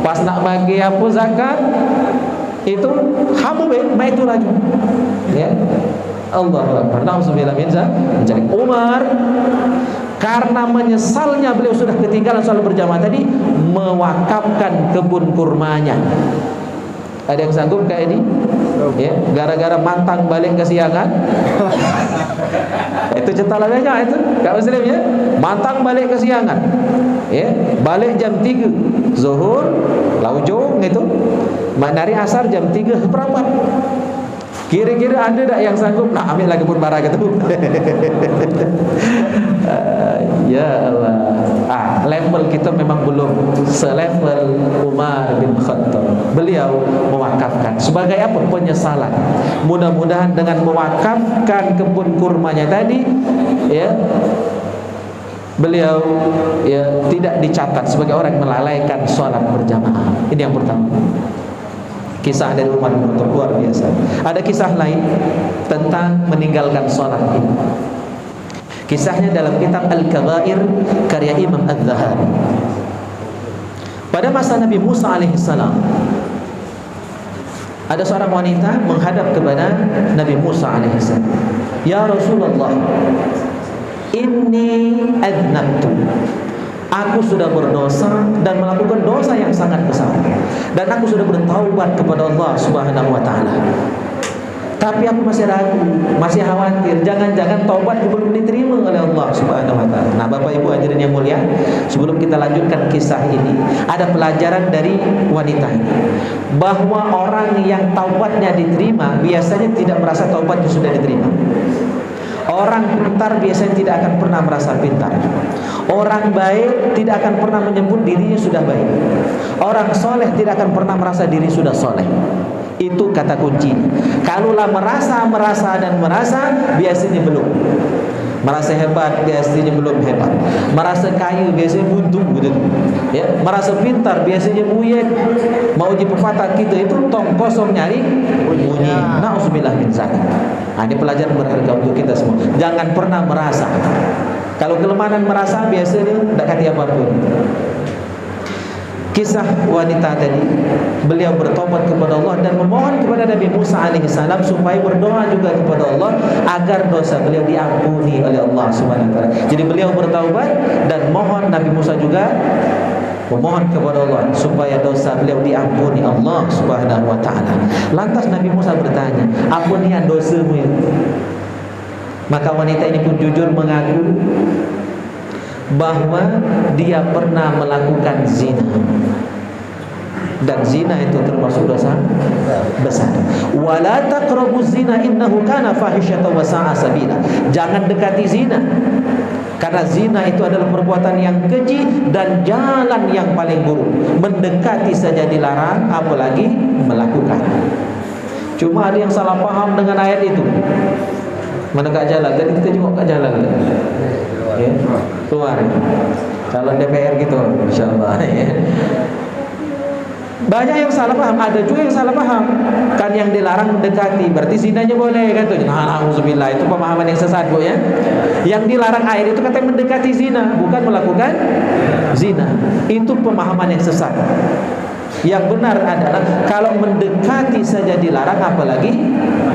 Pas nak bagi apa zakat itu hamu baik itu lagi. Ya, Allah Akbar. Nauzubillah min dzalik. Umar karena menyesalnya beliau sudah ketinggalan salat berjamaah tadi, mewakafkan kebun kurmanya. Ada yang sanggup kayak ini? Ya, gara-gara mantang balik kesiangan. Itu cetalannya itu, Kak Muslim ya. Mantang balik kesiangan. Ya, balik jam 3 zuhur, laujung itu. Dari asar jam 3 seperempat. Kira-kira ada tak yang sanggup nak ambil lagi pun barang itu? Ya Allah. Level kita memang belum selevel Umar bin Khattab. Beliau mewakafkan sebagai apa? Penyesalan. Mudah-mudahan dengan mewakafkan kebun kurmanya tadi, ya, beliau ya tidak dicatat sebagai orang yang melalaikan sholat berjamaah. Ini yang pertama. Kisah dari Umar bin Khattab luar biasa. Ada kisah lain tentang meninggalkan sholat ini. Kisahnya dalam kitab Al-Kabair karya Imam Az-Zahabi. Pada masa Nabi Musa alaihissalam, ada seorang wanita menghadap kepada Nabi Musa alaihissalam. Ya Rasulullah, inni adnabtu. Aku sudah berdosa dan melakukan dosa yang sangat besar, dan aku sudah bertaubat kepada Allah Subhanahu wa taala. Tapi aku masih ragu, masih khawatir, jangan-jangan taubatku belum diterima oleh Allah Subhanahu wa taala. Nah, Bapak Ibu hadirin yang mulia, sebelum kita lanjutkan kisah ini, ada pelajaran dari wanita ini, bahwa orang yang taubatnya diterima biasanya tidak merasa taubatnya sudah diterima. Orang pintar biasanya tidak akan pernah merasa pintar. Orang baik tidak akan pernah menyebut dirinya sudah baik. Orang soleh tidak akan pernah merasa diri sudah soleh. Itu kata kunci. Kalaulah merasa dan merasa, biasanya belum. Merasa hebat, biasanya belum hebat. Merasa kaya, biasanya buntung gitu. Ya, merasa pintar, biasanya buyet. Mau uji pepatah kita itu tong kosong nyari bunyi. Nauzubillah min dzalik. Nah, ini pelajaran berharga untuk kita semua. Jangan pernah merasa. Kalau kelemahan merasa, biasanya tidak kati apapun. Kisah wanita tadi, beliau bertobat kepada Allah dan memohon kepada Nabi Musa alaihissalam supaya berdoa juga kepada Allah agar dosa beliau diampuni oleh Allah Subhanahu wa taala. Jadi beliau bertaubat dan mohon Nabi Musa juga memohon kepada Allah supaya dosa beliau diampuni Allah Subhanahu wa taala. Lantas Nabi Musa bertanya, "Ampunian dosamu ya?" Maka wanita ini pun jujur mengaku bahwa dia pernah melakukan zina, dan zina itu termasuk dosa besar. Wala taqrabuz zina innahu kana fahisyatan wa sa'a sabila. Jangan dekati zina, karena zina itu adalah perbuatan yang keji dan jalan yang paling buruk. Mendekati saja dilarang, apalagi melakukan. Cuma ada yang salah paham dengan ayat itu. Mana kat jalan? Tadi kita jenguk kat jalan. Ya, keluar. Calon DPR gitu, insyaallah. Ya. Banyak yang salah paham, ada juga yang salah paham. Kan yang dilarang mendekati, berarti zinanya boleh kan tuh. Nah, auzubillah, itu pemahaman yang sesat, Bu ya. Yang dilarang air itu katanya mendekati zina, bukan melakukan zina. Itu pemahaman yang sesat. Yang benar adalah kalau mendekati saja dilarang, apalagi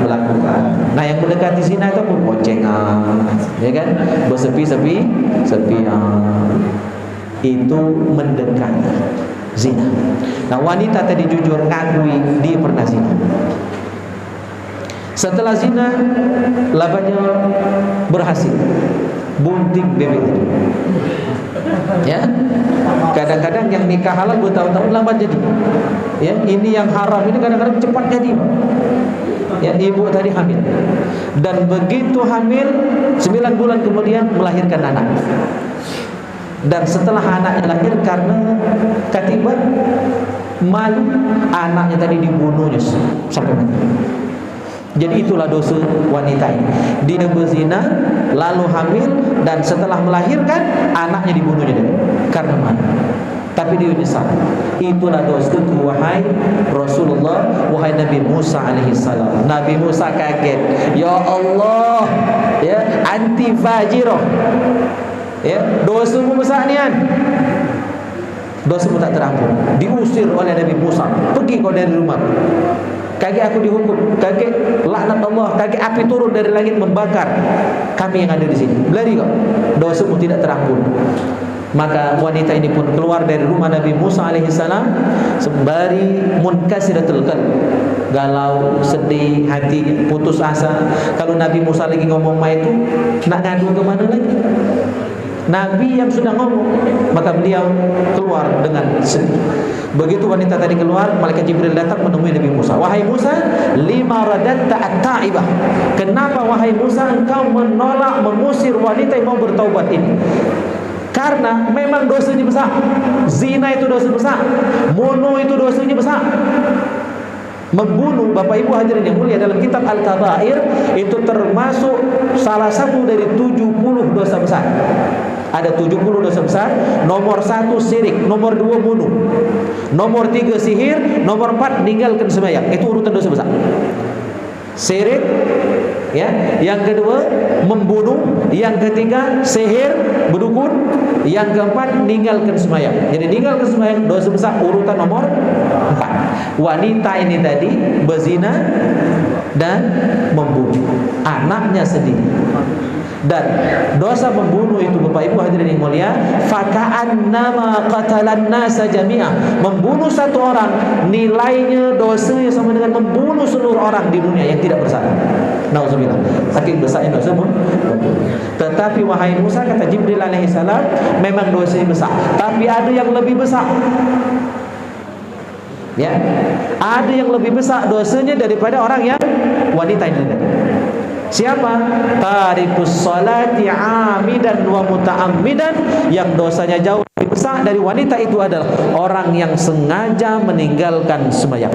melakukan. Nah, yang mendekati zina itu pun boncengan, ya kan? Bersepi-sepi, itu mendekati zina. Nah, wanita tadi jujur ngakui dia pernah zina. Setelah zina, labanya berhasil, bunting bebek itu. Ya, kadang-kadang yang nikah halal bertahun-tahun lambat jadi. Ya, ini yang haram ini kadang-kadang cepat jadi. Ya, ibu tadi hamil, dan begitu hamil 9 bulan kemudian melahirkan anak. Dan setelah anaknya lahir, karena ketiban malu, anaknya tadi dibunuhnya sampai mati. Jadi itulah dosa wanita ini. Dia berzina, lalu hamil, dan setelah melahirkan anaknya dibunuhnya karena malu. Tapi dia nyesal. Itulah dosa itu, wahai Rasulullah, wahai Nabi Musa alaihi salam. Nabi Musa kaget. Ya Allah, ya, anti fajirah. Ya, dosamu besar nian. Dosamu tak terampun. Diusir oleh Nabi Musa. Pergi kau dari rumah. Kaget aku dihukum, kaget laknat Allah, kaget api turun dari langit membakar kami yang ada di sini. Berlari kau, dosamu tidak terampun. Maka wanita ini pun keluar dari rumah Nabi Musa alaihissalam sembari munkasiratul qalb, galau, sedih, hati putus asa. Kalau Nabi Musa lagi ngomong itu, nak ngadu ke mana lagi? Nabi yang sudah ngomong, maka beliau keluar dengan sedih. Begitu wanita tadi keluar, malaikat Jibril datang menemui Nabi Musa. Wahai Musa, lima radatta at-ta'ibah. Kenapa wahai Musa engkau menolak, mengusir wanita yang mau bertaubat ini? Karena memang dosanya besar. Zina itu dosa besar. Bunuh itu dosanya besar. Membunuh, Bapak Ibu hadirin yang mulia, dalam kitab Al-Kabair itu termasuk salah satu dari 70 dosa besar. Ada 70 dosa besar. Nomor 1 syirik, nomor 2 bunuh, nomor 3 sihir, nomor 4 meninggalkan sembahyang. Itu urutan dosa besar. Syirik, ya, yang kedua membunuh, yang ketiga sihir, berdukun, yang keempat meninggalkan sembahyang. Jadi meninggalkan sembahyang dosa besar urutan nomor 4. Wanita ini tadi berzina dan membunuh anaknya sendiri. Dan dosa membunuh itu, Bapak Ibu hadirin yang mulia, faka'annama qatalan nasa jami'ah. Membunuh satu orang nilainya dosanya sama dengan membunuh seluruh orang di dunia yang tidak bersalah. Nauzubillah. Saking besarnya dosa membunuh. Tetapi wahai Musa, kata Jibril alaihissalam, memang dosanya besar, tapi ada yang lebih besar. Ya, ada yang lebih besar dosanya daripada orang yang wanita ini. Siapa? Tarikus salati amidan wa muta'ammidan. Yang dosanya jauh lebih besar dari wanita itu adalah orang yang sengaja meninggalkan sembahyang.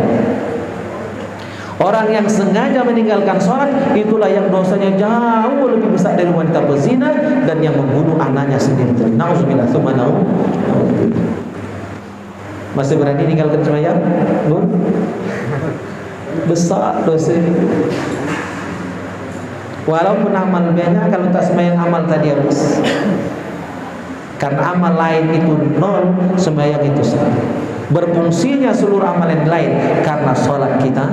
Orang yang sengaja meninggalkan sholat, itulah yang dosanya jauh lebih besar dari wanita berzina dan yang membunuh anaknya sendiri. Nauzubillah tsumma nauzubillah. Masih berani meninggalkan sembahyang? Besar dosanya. Walaupun amal banyak, kalau tak sembahyang amal tadi habis. Karena amal lain itu nol, sembahyang itu satu. Berfungsinya seluruh amal yang lain karena sholat kita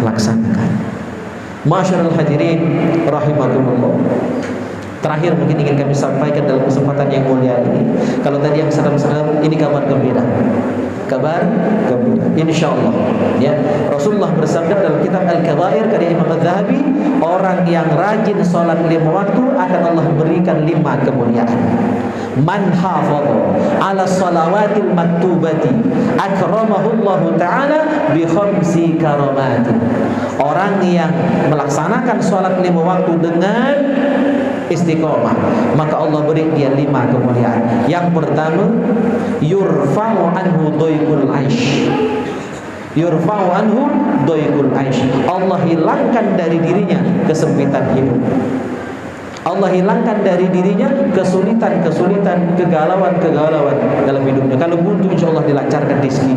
laksanakan. Masyarul hadirin rahimakumullah. Terakhir mungkin ingin kami sampaikan dalam kesempatan yang mulia ini. Kalau tadi yang sedang-sedang, ini kabar gembira. Kabar gembira, insyaallah. Ya, Rasulullah bersabda dalam kitab Al-Kabair karya Imam Az-Zahabi, orang yang rajin salat 5 waktu akan Allah berikan 5 kemuliaan. Man hafadha ala salawatil maktubati akramahullahu ta'ala bi khamsi karamati. Orang yang melaksanakan salat 5 waktu dengan istiqomah, maka Allah beri dia 5 kemuliaan. Yang pertama, yurfa'u anhu doikul aish. Yurfa'u anhu doikul aish. Allah hilangkan dari dirinya kesempitan hidup. Allah hilangkan dari dirinya kesulitan-kesulitan, kegalauan-kegalauan dalam hidupnya. Kalau buntu, insyaallah dilancarkan rezeki.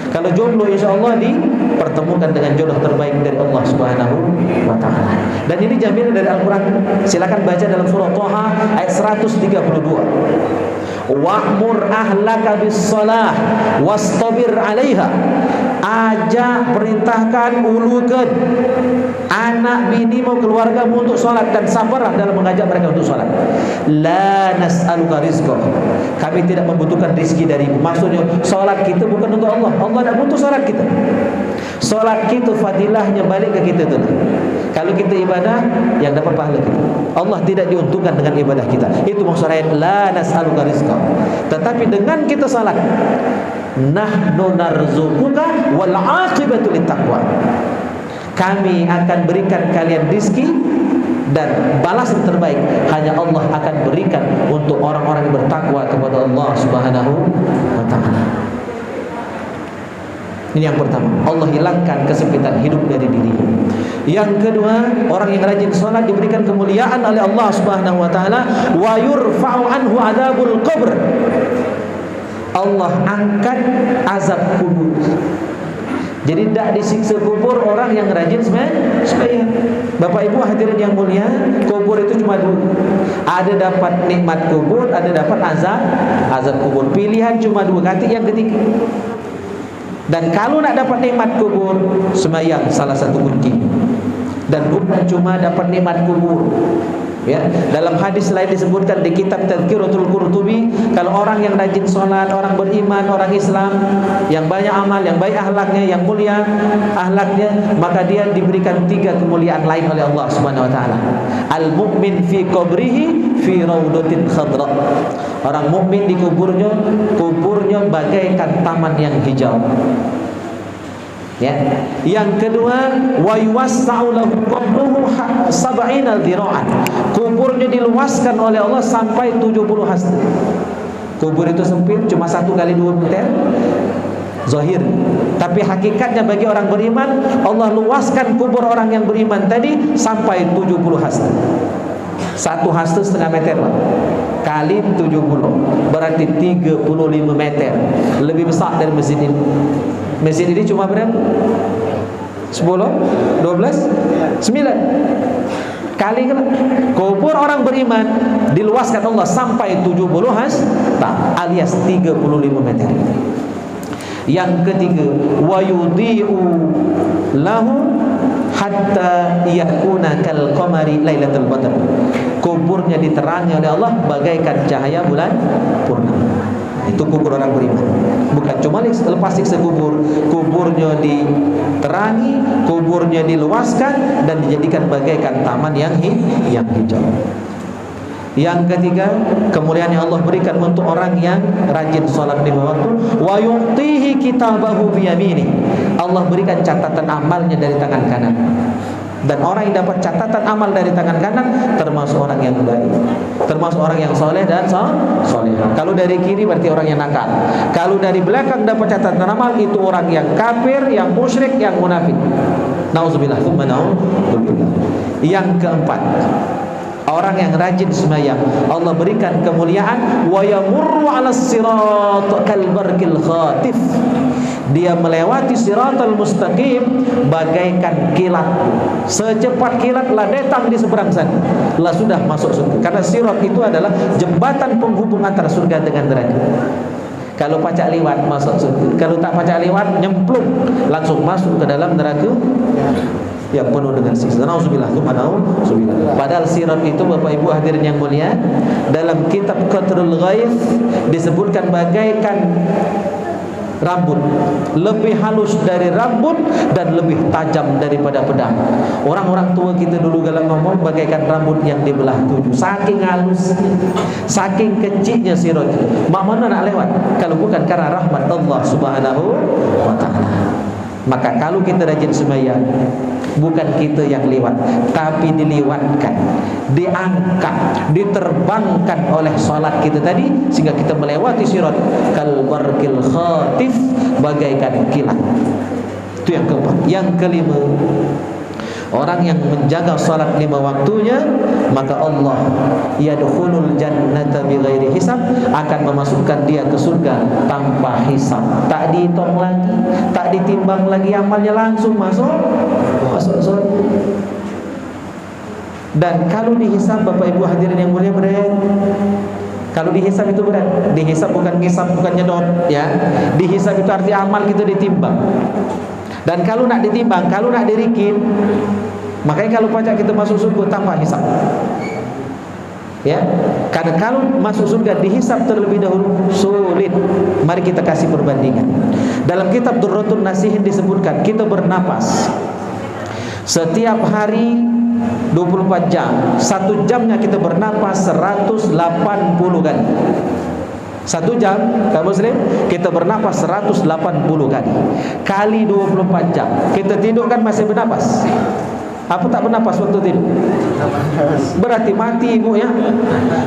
Kalau jomblo, insyaallah dipertemukan dengan jodoh terbaik dari Allah Subhanahu wa taala. Dan ini jaminan dari Al-Qur'an. Silakan baca dalam surah Thaha ayat 132. Wa'mur ahlaka bis-shalah wastabir 'alaiha. Ajak, perintahkan, ulukan anak binimu, keluargamu untuk sholat dan sabarlah dalam mengajak mereka untuk sholat. La nas'aluka rizqa. Kami tidak membutuhkan rezeki darimu. Maksudnya sholat kita bukan untuk Allah. Allah tidak butuh sholat kita. Sholat kita fadilahnya balik ke kita tu. Kalau kita ibadah, yang dapat pahala kita. Allah tidak diuntungkan dengan ibadah kita. Itu maksud ayat la nas'aluka rizqa. Tetapi dengan kita salat, nahnu narzuquka wal 'aqibatu littaqwa. Kami akan berikan kalian rizki dan balasan terbaik hanya Allah akan berikan untuk orang-orang yang bertakwa kepada Allah Subhanahu wa taala. Ini yang pertama, Allah hilangkan kesempitan hidup dari dirinya. Yang kedua, orang yang rajin salat diberikan kemuliaan oleh Allah Subhanahu wa taala, wa yurfa'u anhu adzabul qabr. Allah angkat azab kubur. Jadi tidak disiksa kubur orang yang rajin sembahyang. Bapak Ibu hadirin yang mulia, kubur itu cuma dua. Ada dapat nikmat kubur, ada dapat azab kubur. Pilihan cuma dua, kata yang ketiga. Dan kalau nak dapat nikmat kubur, sembahyang salah satu kunci. Dan bukan cuma dapat nikmat kubur. Ya, dalam hadis lain disebutkan di kitab Tadhkiratul Qurtubi, kalau orang yang rajin salat, orang beriman, orang Islam yang banyak amal, yang baik akhlaknya, yang mulia akhlaknya, maka dia diberikan 3 kemuliaan lain oleh Allah Subhanahu wa taala. Al-mu'min fi qabrihi fi raudatin khadra. Orang mukmin di kuburnya bagaikan taman yang hijau. Ya. Yang kedua, wa yuwassa'u lahu qabruhu 70 dhira'an. Kuburnya diluaskan oleh Allah sampai 70 hasta. Kubur itu sempit, cuma 1 kali 2 meter zahir. Tapi hakikatnya bagi orang beriman, Allah luaskan kubur orang yang beriman tadi sampai 70 hasta. 1 hasta setengah meter kali 70 berarti 35 meter. Lebih besar dari masjid ini. Masjid ini cuma berapa? 10, 12, 9 kali kan? Kubur orang beriman diluaskan Allah sampai 70 hasta alias 35 meter. Yang ketiga, wa yudhi'u lahu hatta yakuna kal qamari lailatul badr. Kuburnya diterangi oleh Allah bagaikan cahaya bulan purnama. Itu kubur orang beriman. Bukan cuma lepas siksa kubur, kuburnya diterangi, kuburnya diluaskan dan dijadikan bagaikan taman yang hijau. Yang ketiga, kemuliaan yang Allah berikan untuk orang yang rajin salat 5 waktu, wa yu'tihi kitabahu bi yamini. Allah berikan catatan amalnya dari tangan kanan. Dan orang yang dapat catatan amal dari tangan kanan termasuk orang yang baik, termasuk orang yang soleh dan soleh. Kalau dari kiri berarti orang yang nakal. Kalau dari belakang dapat catatan amal, itu orang yang kafir, yang musyrik, yang munafik. Nauzubillah, tsumma nauzubillah. Yang keempat, orang yang rajin sembahyang, Allah berikan kemuliaan, wa yamurru 'alas sirat kal barqil khatif. Dia melewati siratal mustaqim bagaikan kilat. Secepat kilat lah datang di seberang sana, lah sudah masuk surga. Karena sirat itu adalah jembatan penghubung antara surga dengan neraka. Kalau pacak liwat masuk surga, kalau tak pacak liwat nyemplung langsung masuk ke dalam neraka yang penuh dengan siksa. Nauzubillah, subhanallah. Padahal sirat itu Bapak Ibu hadirin yang mulia, dalam kitab Qatrul Ghaith disebutkan bagaikan rambut, lebih halus dari rambut dan lebih tajam daripada pedang. Orang-orang tua kita dulu kalau ngomong bagaikan rambut yang dibelah 7. Saking halus, saking kecilnya sirat. Mak mana nak lewat kalau bukan karena rahmat Allah Subhanahu wa taala. Maka kalau kita rajin sembahyang, bukan kita yang lewat, tapi diliwatkan, diangkat, diterbangkan oleh salat kita tadi, sehingga kita melewati sirat kal barqil khatif, bagaikan kilat. Itu yang keempat. Yang kelima, orang yang menjaga salat 5 waktunya, maka Allah yadkhulul jannata bighairi hisab, akan memasukkan dia ke surga tanpa hisab. Tak dihitung lagi, tak ditimbang lagi amalnya, langsung masuk surga. Dan kalau dihisab Bapak Ibu hadirin yang mulia, berat. Kalau dihisab itu berat. Dihisab bukan ngisab, bukan nyedot, ya. Dihisab itu arti amal kita ditimbang. Dan kalau nak ditimbang, kalau nak dirikin, makanya kalau pajak kita masuk surga tanpa hisab, ya. Karena kalau masuk surga dihisab terlebih dahulu sulit. Mari kita kasih perbandingan. Dalam kitab Durratun Nasihin disebutkan, kita bernapas setiap hari 24 jam. 1 jamnya kita bernapas 180 kali. 1 jam, kaum muslim, kita bernapas 180 kali. Kali 24 jam. Kita tidur kan masih bernapas. Apa tak bernapas waktu tidur? Berarti mati ibu ya.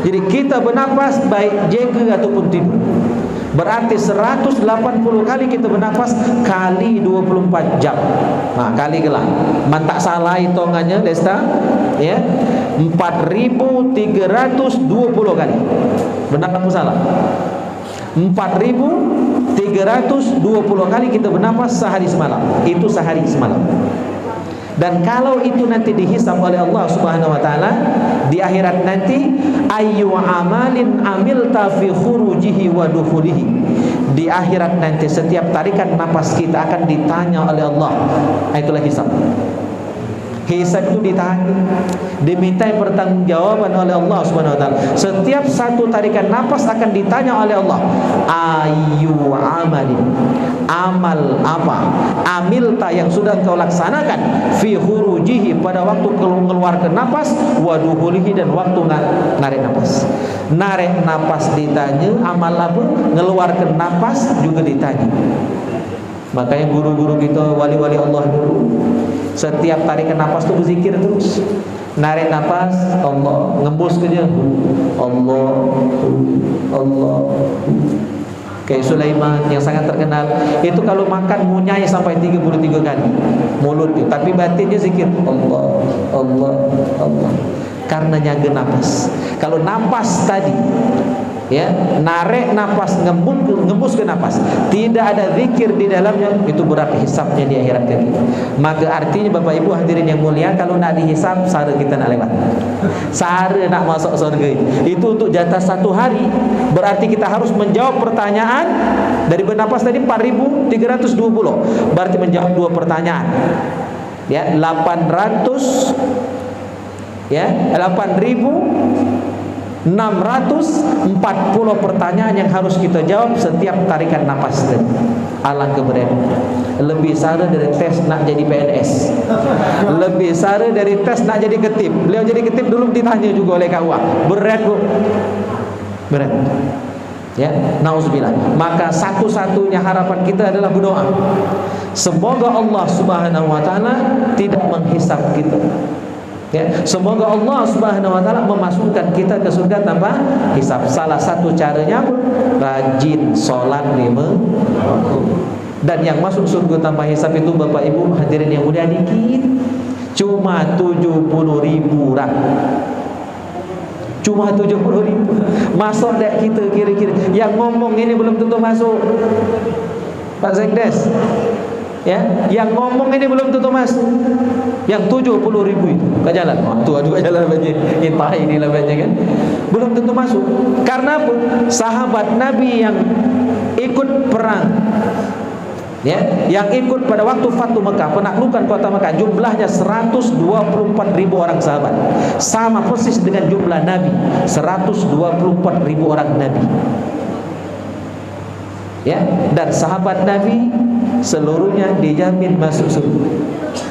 Jadi kita bernapas baik jaga ataupun tidur. Berarti 180 kali kita bernapas kali 24 jam. Nah, kali gelang. Mantak salah hitungannya, Desta. Ya. 4.320 kali. Benar kamu salah? 4.320 kali kita bernapas sehari semalam. Itu sehari semalam. Dan kalau itu nanti dihisab oleh Allah Subhanahu wa taala di akhirat nanti, ayyu amalin amilta fi khurujihi wa dukhulihi. Di akhirat nanti setiap tarikan napas kita akan ditanya oleh Allah. Itulah hisab. Hisab itu ditanya, dimintai pertanggungjawaban oleh Allah Subhanahu wa taala. Setiap satu tarikan napas akan ditanya oleh Allah, ayyu amalin, amal apa amilta yang sudah engkau laksanakan fi khurujihi pada waktu mengeluarkan napas, wa duhulihi dan waktu narik napas. Narik napas ditanya, amal apa, ngeluarkan napas juga ditanya. Makanya guru-guru kita, wali-wali Allah dulu, setiap tarikan napas tu berzikir terus. Narik napas Allah, ngembus ke dia Allah, Allah. Kayak Sulaiman yang sangat terkenal, itu kalau makan munyai sampai 33 kali mulutnya, tapi batinnya zikir Allah, Allah, Allah. Karena jaga napas. Kalau napas tadi, ya, narik napas, ngembus ke napas, tidak ada zikir di dalamnya, itu berat hisabnya di akhirat kita. Maka artinya Bapak Ibu hadirin yang mulia, kalau nak dihisab, sehari kita nak lewat, sehari nak masuk surga. Itu untuk jatah 1 hari. Berarti kita harus menjawab pertanyaan. Dari bernapas tadi 4.320, berarti menjawab 2 pertanyaan. Ya, 800, ya, 8.640 pertanyaan yang harus kita jawab setiap tarikan napas tadi. Alangkah berat. Lebih sara dari tes nak jadi PNS, lebih sara dari tes nak jadi ketip. Beliau jadi ketip dulu ditanya juga oleh KUA. Berat bu, berat. Ya, nauzubillah. Maka satu-satunya harapan kita adalah berdoa. Semoga Allah Subhanahu wa taala tidak menghisab kita. Ya, semoga Allah Subhanahu wa taala memasukkan kita ke surga tanpa hisab. Salah satu caranya rajin salat 5 waktu. Dan yang masuk surga tanpa hisab itu Bapak Ibu hadirin yang mulia dikit. Cuma 70.000 orang. Cuma 70.000. Masuk tak kita kira-kira. Yang ngomong ini belum tentu masuk. Pak Sekdes, ya, yang ngomong ini belum tentu masuk. Yang 70.000 itu ke jalan, tu aduh jalan banyak, intah inilah banyak kan, belum tentu masuk. Karena apa? Sahabat Nabi yang ikut perang, ya, yang ikut pada waktu Fatu Mekah, penaklukan kota Mekah, jumlahnya 124.000 orang sahabat, sama persis dengan jumlah Nabi, 124.000 orang Nabi. Ya, dan sahabat Nabi seluruhnya dijamin masuk surga.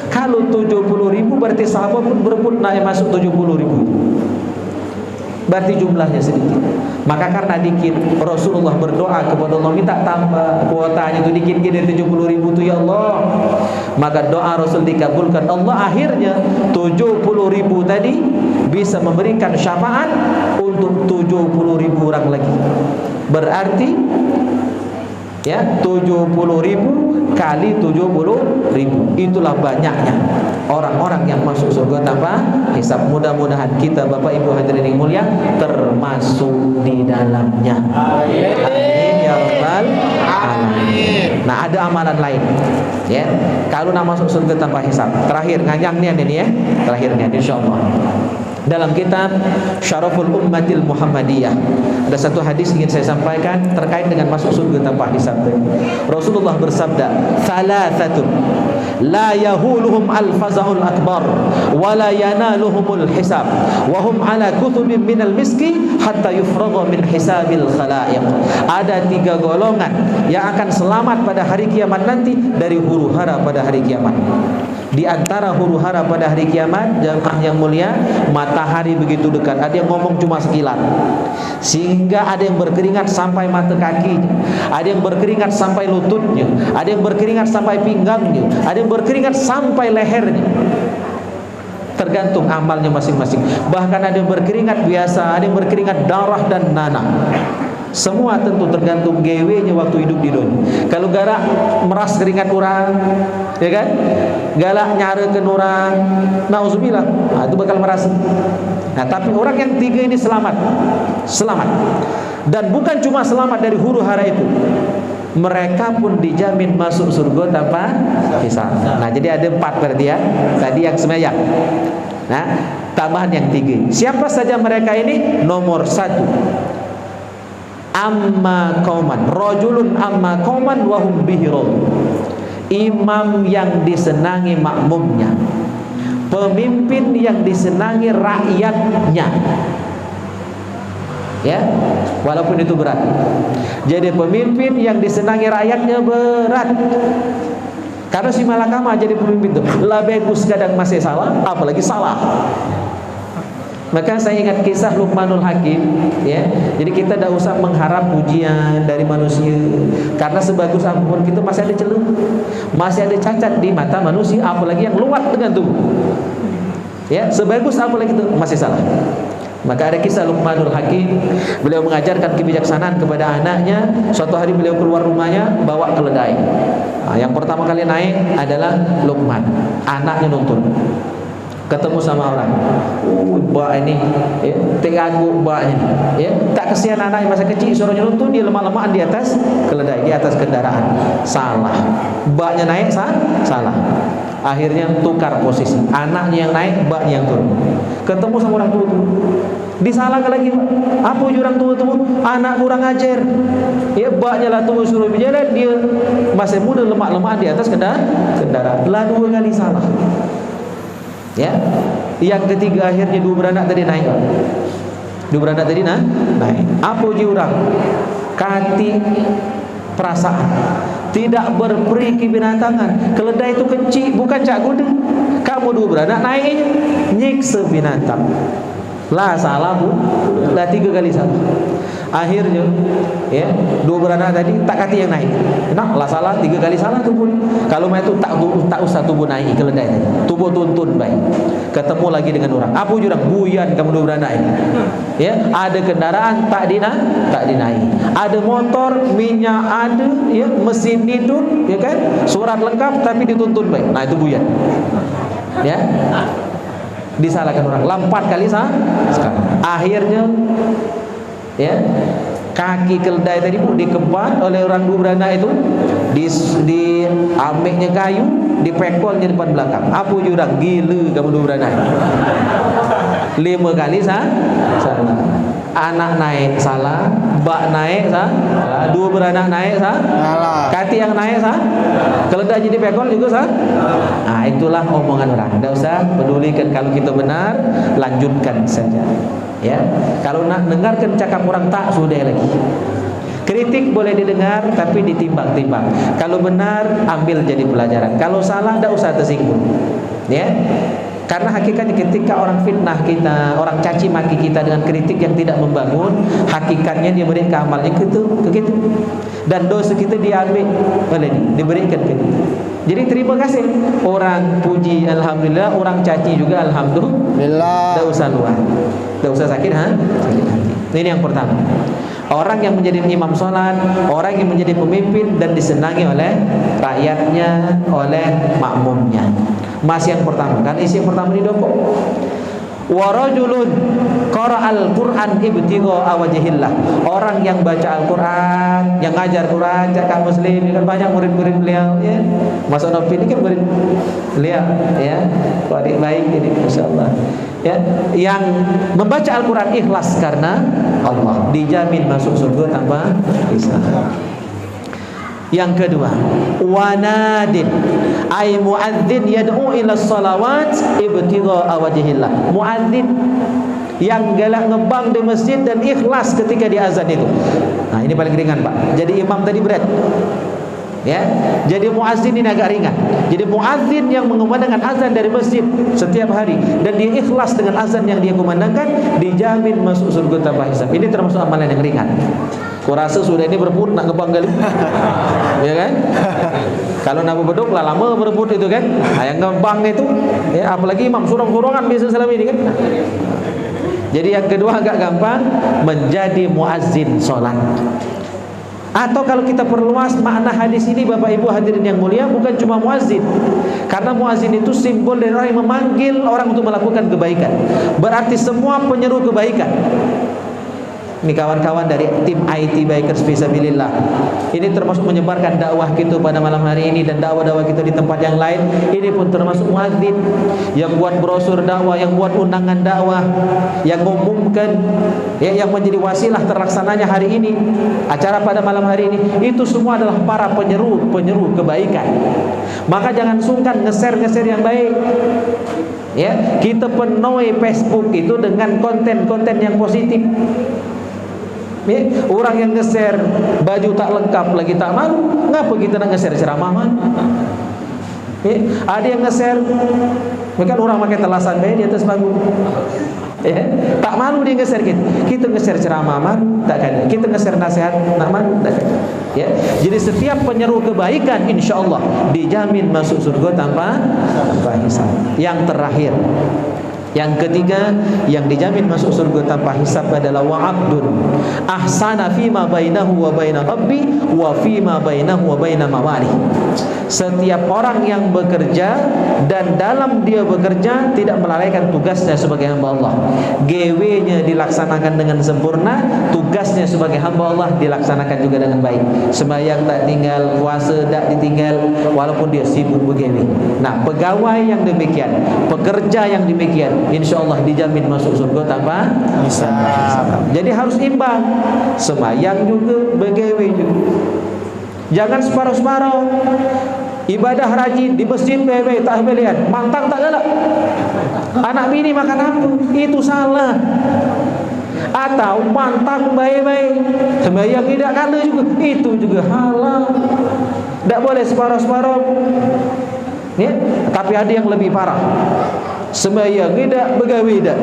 Kalau 70.000 berarti sahabat pun berebut naik masuk 70.000. Berarti jumlahnya sedikit. Maka karena dikit, Rasulullah berdoa kepada Allah, minta tambah kuotanya itu dikit dari 70.000 itu ya Allah. Maka doa Rasul dikabulkan Allah. Akhirnya 70.000 tadi bisa memberikan syafaat untuk 70.000 orang lagi. Berarti, ya, 70.000 kali 70.000, itulah banyaknya orang-orang yang masuk surga tanpa hisab. Mudah-mudahan kita Bapak Ibu hadirin yang mulia termasuk di dalamnya. Amin ya rabbal alamin. Nah, ada amalan lain, ya, kalau nak masuk surga tanpa hisab. Terakhir ngajangnya ini, ya, terakhirnya insyaallah. Dalam kitab Syaraful Ummatil Muhammadiyah ada satu hadis ingin saya sampaikan terkait dengan masuk surga tanpa hisab. Rasulullah bersabda, "Thalathatun la yahuluhum al-faza'ul akbar wa la yanaluhumul hisab wa hum ala kutubin minal miski hatta yufragha min hisabil khalaiq." Ada 3 golongan yang akan selamat pada hari kiamat nanti dari huru-hara pada hari kiamat. Di antara huru-hara pada hari kiamat, jamaah yang mulia, matahari begitu dekat. Ada yang ngomong cuma sekilat, sehingga ada yang berkeringat sampai mata kakinya, ada yang berkeringat sampai lututnya, ada yang berkeringat sampai pinggangnya, ada yang berkeringat sampai lehernya. Tergantung amalnya masing-masing. Bahkan ada yang berkeringat biasa, ada yang berkeringat darah dan nanah. Semua tentu tergantung GW-nya waktu hidup di dunia. Kalau galak meras keringat orang, ya kan? Galak nyarekeun orang, nauzubillah, itu bakal merasa. Nah, tapi orang yang tiga ini selamat. Selamat. Dan bukan cuma selamat dari huru-hara itu, mereka pun dijamin masuk surga tanpa hisab. Nah, jadi ada 4 berarti ya. Tadi yang sembahyang. Nah, tambahan yang 3. Siapa saja mereka ini? Nomor 1, amma qauman, rajulun amma qauman wa hum bihi radun. Imam yang disenangi makmumnya, pemimpin yang disenangi rakyatnya. Ya, walaupun itu berat. Jadi pemimpin yang disenangi rakyatnya berat. Karena si malakama jadi pemimpin itu lah bagus kadang masih salah, apalagi salah. Maka saya ingat kisah Luqmanul Hakim, ya. Jadi kita tidak usah mengharap pujian dari manusia, karena sebagus apapun kita masih ada celah, masih ada cacat di mata manusia, apalagi yang luat dengan tubuh. Ya, sebagus apalagi itu masih salah. Maka ada kisah Luqmanul Hakim, beliau mengajarkan kebijaksanaan kepada anaknya. Suatu hari beliau keluar rumahnya bawa keledai. Nah, yang pertama kali naik adalah Luqman, anaknya nuntun. Ketemu sama orang, mbak ini, ya, terganggu mbak ini, ya, tak kesian anak yang masa kecil suruhnya nuntun, dia lemah-lemahan di atas keledai, di atas kendaraan. Salah, mbaknya naik salah. Akhirnya tukar posisi, anaknya yang naik, mbaknya yang turun. Ketemu sama orang tua, disalahkan lagi, apa orang tua, anak kurang ajar, ya, mbaknya lah tua suruh berjalan, dia masih muda lemah-lemahan di atas kendaraan. Lah 2 kali salah. Ya, yang ketiga akhirnya 2 beranak tadi naik. 2 beranak tadi naik. Apa uji orang? Kati perasaan, tidak berperi kebinatangan. Keledai itu kecil, bukan cak kuda. Kamu 2 beranak naik nyiksa binatang. Lah salah bu, lah 3 kali salah. Akhirnya, ya, 2 beranak tadi tak kati yang naik. Nah, lah salah 3 kali salah tubuh. Kalau itu tak usah tubuh naik keledai tadi. Tubuh tuntun baik. Ketemu lagi dengan orang. Apa jurang? Buyan kamu 2 beranak ini. Ya, ada kendaraan tak dinaik. Ada motor, minyak ada, ya, mesin hidup, ya kan? Surat lengkap tapi dituntun baik. Nah, itu buyan. Ya. Disalahkan orang. 4 kali sekarang. Akhirnya, ya, kaki keledai tadi pun dikempat oleh orang 2 beranak itu, di ameknya kayu, dipekolnya depan belakang. Apa jurang? Gila kamu 2 beranak. 5 kali salah. Anak naik salah, mbak naik salah, 2 beranak naik salah, kati yang naik salah, keledai jadi pekol juga salah. Nah, itulah omongan orang. Tidak usah pedulikan kalau kita benar, lanjutkan saja. Ya, kalau nak dengarkan cakap orang tak sudah lagi. Kritik boleh didengar tapi ditimbang-timbang. Kalau benar ambil jadi pelajaran. Kalau salah tidak usah tersinggung. Ya. Karena hakikatnya ketika orang fitnah kita, orang caci maki kita dengan kritik yang tidak membangun, hakikatnya dia berikan amalnya begitu. Dan dosa kita diambil oleh diberikan ke kita. Jadi terima kasih. Orang puji alhamdulillah, orang caci juga alhamdulillah. Tidak usah luar, tidak usah sakit sakit hati. Ini yang pertama. Orang yang menjadi imam sholat, orang yang menjadi pemimpin dan disenangi oleh rakyatnya, oleh makmumnya. Masih yang pertama, kan isi yang pertama di doko. Wa rajulun qara'al Qur'an ibtigha'a wajhillah. Orang yang baca Al-Qur'an, yang ngajar Qur'an, cakap muslim, kan banyak murid-murid beliau, ya. Mas Onopi ini kan murid beliau, ya. Adik baik ini, masyaallah. Ya, yang membaca Al-Qur'an ikhlas karena Allah, dijamin masuk surga tanpa hisab. Yang kedua, wanadin ay muadzin yad'u ila shalawat ibtigha'a wajhillah. Muadzin yang galak ngebang di masjid dan ikhlas ketika di azan itu. Nah, ini paling ringan, Pak. Jadi imam tadi berat. Ya, jadi muazzin ini agak ringan. Jadi muazzin yang mengumandangkan azan dari masjid setiap hari dan dia ikhlas dengan azan yang dia kumandangkan, dijamin masuk surga tanpa hisab. Ini termasuk amalan yang ringan. Kurasa sudah ini berebut nak kebang kali. Ya kan? Kalau nak bedok lah lama berebut itu kan. Yang ngembang itu, ya apalagi imam surang-surangan biasa selama ini kan. Jadi yang kedua agak gampang, menjadi muazzin solat. Atau kalau kita perluas makna hadis ini Bapak Ibu hadirin yang mulia, bukan cuma muazzin. Karena muazzin itu simbol dari orang yang memanggil orang untuk melakukan kebaikan. Berarti semua penyeru kebaikan. Ini kawan-kawan dari tim IT Bikers Fisabilillah. Ini termasuk menyebarkan dakwah kita pada malam hari ini dan dakwah-dakwah kita di tempat yang lain. Ini pun termasuk muadzin yang buat brosur dakwah, yang buat undangan dakwah, yang mengumumkan, ya, yang menjadi wasilah terlaksananya hari ini acara pada malam hari ini. Itu semua adalah para penyeru kebaikan. Maka jangan sungkan nge-share yang baik. Ya, kita penuhi Facebook itu dengan konten-konten yang positif. Ya, orang yang nge-share baju tak lengkap lagi tak malu, ngapa kita nak nge-share ceramah? Ya, ada yang nge-share, bukan orang pakai telasan di atas panggung. Ya, tak malu dia nge-share kita. Kita nge-share ceramah man, takkan. Kita nge-share nasihat nak man, takkan. Ya, jadi setiap penyeru kebaikan insyaallah dijamin masuk surga tanpa hisab. Yang terakhir, yang ketiga yang dijamin masuk surga tanpa hisab adalah wa'abdun ahsana fima bainahu wa baina rabbi wa fima bainahu wa baina mawali. Setiap orang yang bekerja dan dalam dia bekerja tidak melalaikan tugasnya sebagai hamba Allah. GW-nya dilaksanakan dengan sempurna, tugasnya sebagai hamba Allah dilaksanakan juga dengan baik. Sembahyang tak tinggal, puasa tak ditinggal walaupun dia sibuk begawe. Nah, pegawai yang demikian, pekerja yang demikian, insyaallah dijamin masuk surga tanpa hisab. Jadi harus imbang. Sembahyang juga, begawe juga. Jangan separuh-separuh. Ibadah rajin di masjid bebe tak lihat, mantang tak galak. Anak bini makan apa? Itu salah. Atau mantang baik-baik, sembahyang tidak kala juga, itu juga halal. Tak boleh separuh-separuh. Ya, tapi ada yang lebih parah. Sembahyang tidak, begawe tidak.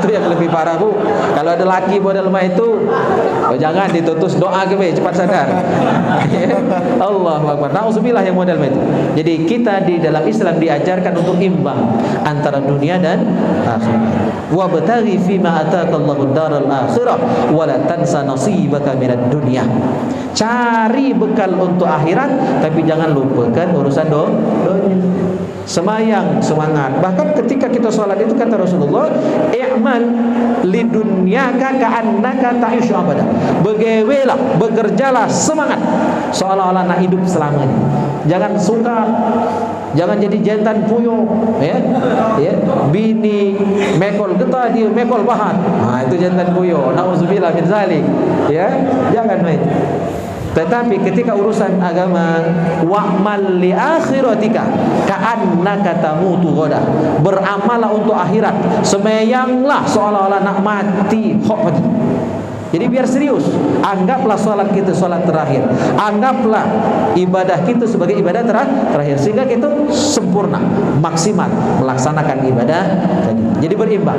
Itu yang lebih parah, Bu. Kalau ada laki model itu, jangan ditutus doa ke cepat sadar. Allahu Akbar. Nauzubillah yang model itu. Jadi kita di dalam Islam diajarkan untuk imbang antara dunia dan akhirat. Wa bataghi fima ataqallahu ad-daral akhirah wa la tansa nasibaka minad dunya. Cari bekal untuk akhirat, tapi jangan lupakan urusan dunia. Semayang semangat. Bahkan ketika kita sholat itu kata Rasulullah, i'mal lidunyaka ka'annaka ta'ishu abada. Begawelah, bekerjalah semangat seolah-olah nak hidup selamanya. Jangan suka, jangan jadi jantan puyuh, ya. Bini mekol getah, dia mekol bahan. Itu jantan puyuh. Nauzubillah min zalik. Ya, jangan main. Tetapi ketika urusan agama, wa'mal li akhiratika ka'annaka tamutu ghadah. Beramallah untuk akhirat, semeyanglah seolah-olah nak mati. Jadi biar serius. Anggaplah sholat kita sholat terakhir. Anggaplah ibadah kita sebagai ibadah terakhir, sehingga kita sempurna, maksimal melaksanakan ibadah tadi. Jadi berimbang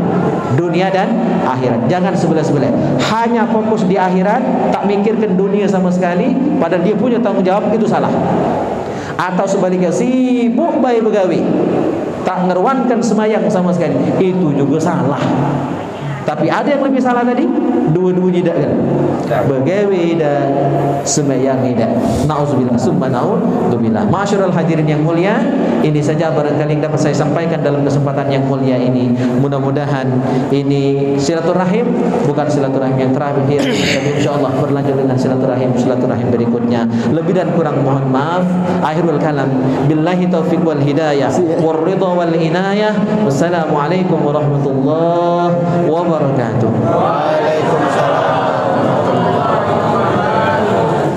dunia dan akhirat. Jangan sebelah-sebelah. Hanya fokus di akhirat, tak mikirkan dunia sama sekali, padahal dia punya tanggung jawab, itu salah. Atau sebaliknya, sibuk baik begawi, tak ngerwankan semayang sama sekali, itu juga salah. Tapi ada yang lebih salah tadi, dua-duanya tidak kan? Begawe dan sembahyang tidak. Nauzubillah summa nauzubillah. Masyarul hadirin yang mulia, ini saja barangkali yang dapat saya sampaikan dalam kesempatan yang mulia ini. Mudah-mudahan ini silaturahim, bukan silaturahim yang terakhir, tapi insyaallah berlanjut dengan silaturahim berikutnya. Lebih dan kurang mohon maaf. Akhirul kalam, billahi taufiq wal hidayah, war ridha wal inayah. Wassalamualaikum warahmatullahi wabarakatuh. Waalaikumsalam.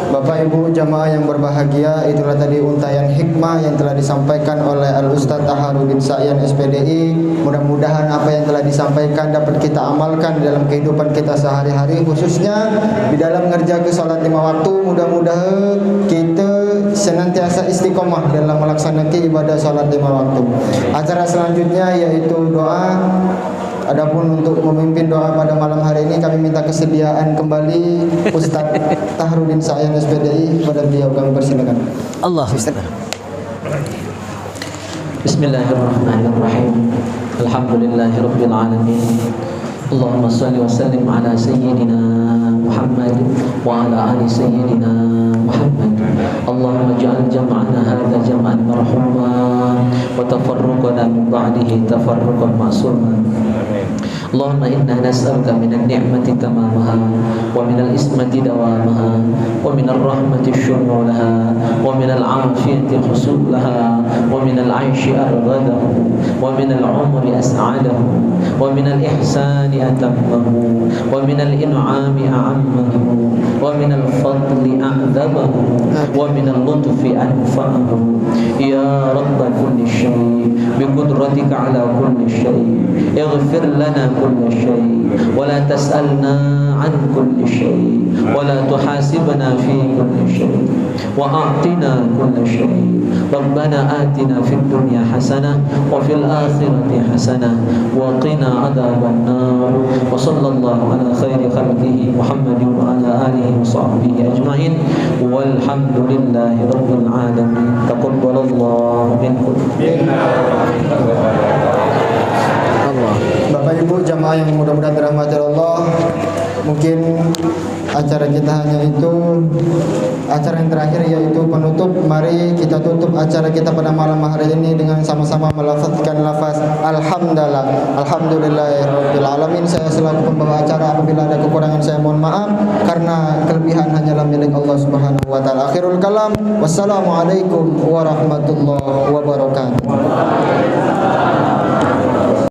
Bapak Ibu jamaah yang berbahagia, berbahagia. Itulah tadi untayan hikmah yang telah disampaikan oleh Al-Ustaz Taharudin Sa'yan SPDI. Mudah-mudahan apa yang telah disampaikan dapat kita amalkan dalam kehidupan kita sehari-hari, khususnya di dalam ngerjakan salat 5 waktu. Mudah-mudahan kita senantiasa istiqomah dalam melaksanakan ibadah salat 5 waktu. Acara selanjutnya yaitu doa. Adapun untuk memimpin doa pada malam hari ini kami minta kesediaan kembali Ustaz Taharudin Sa'yan SPDI. Pada beliau kami persilakan. Allah. Bismillahirrahmanirrahim. Alhamdulillahirabbil alamin. Allahumma shalli wa sallim ala sayyidina Muhammad wa ala ali sayyidina Muhammad. Allahumma ij'al jam'ana hadza jam'an marhuma wa tafarruqana min ba'dihi tafarruqan ma'suma. Allahumma inna nas'aluka minan ni'mati tamamaha wa minal ismati dawamaha wa minal rahmati syumulaha wa minal afiyati husulaha wa minal aishi arghadahu wa minal umri as'adahu wa minal ihsani atammahu wa minal in'ami a'ammahu wa minal fadli a'dhabahu wa minal lutfi anfa'ahu. Ya Rabba kulli syai' bi qudratika ala kulli syai' ighfir lana كل شيء ولا تسألنا عن كل شيء ولا تحاسبنا في كل شيء وأعطنا كل شيء. ربنا آتنا في الدنيا حسنة وفي الآخرة حسنة وقنا عذاب النار. وصلى الله على خير خلقه محمد وعلى آله وصحبه أجمعين والحمد لله رب العالمين. تقبل الله منكم. Bapak Ibu jamaah yang mudah-mudahan dirahmati Allah, mungkin acara kita hanya itu. Acara yang terakhir yaitu penutup. Mari kita tutup acara kita pada malam hari ini dengan sama-sama melafazkan lafaz alhamdulillah. Alhamdulillahirabbil alamin. Saya selaku pembawa acara, apabila ada kekurangan saya mohon maaf, karena kelebihan hanyalah milik Allah Subhanahu wa taala. Akhirul kalam. Wassalamualaikum warahmatullahi wabarakatuh.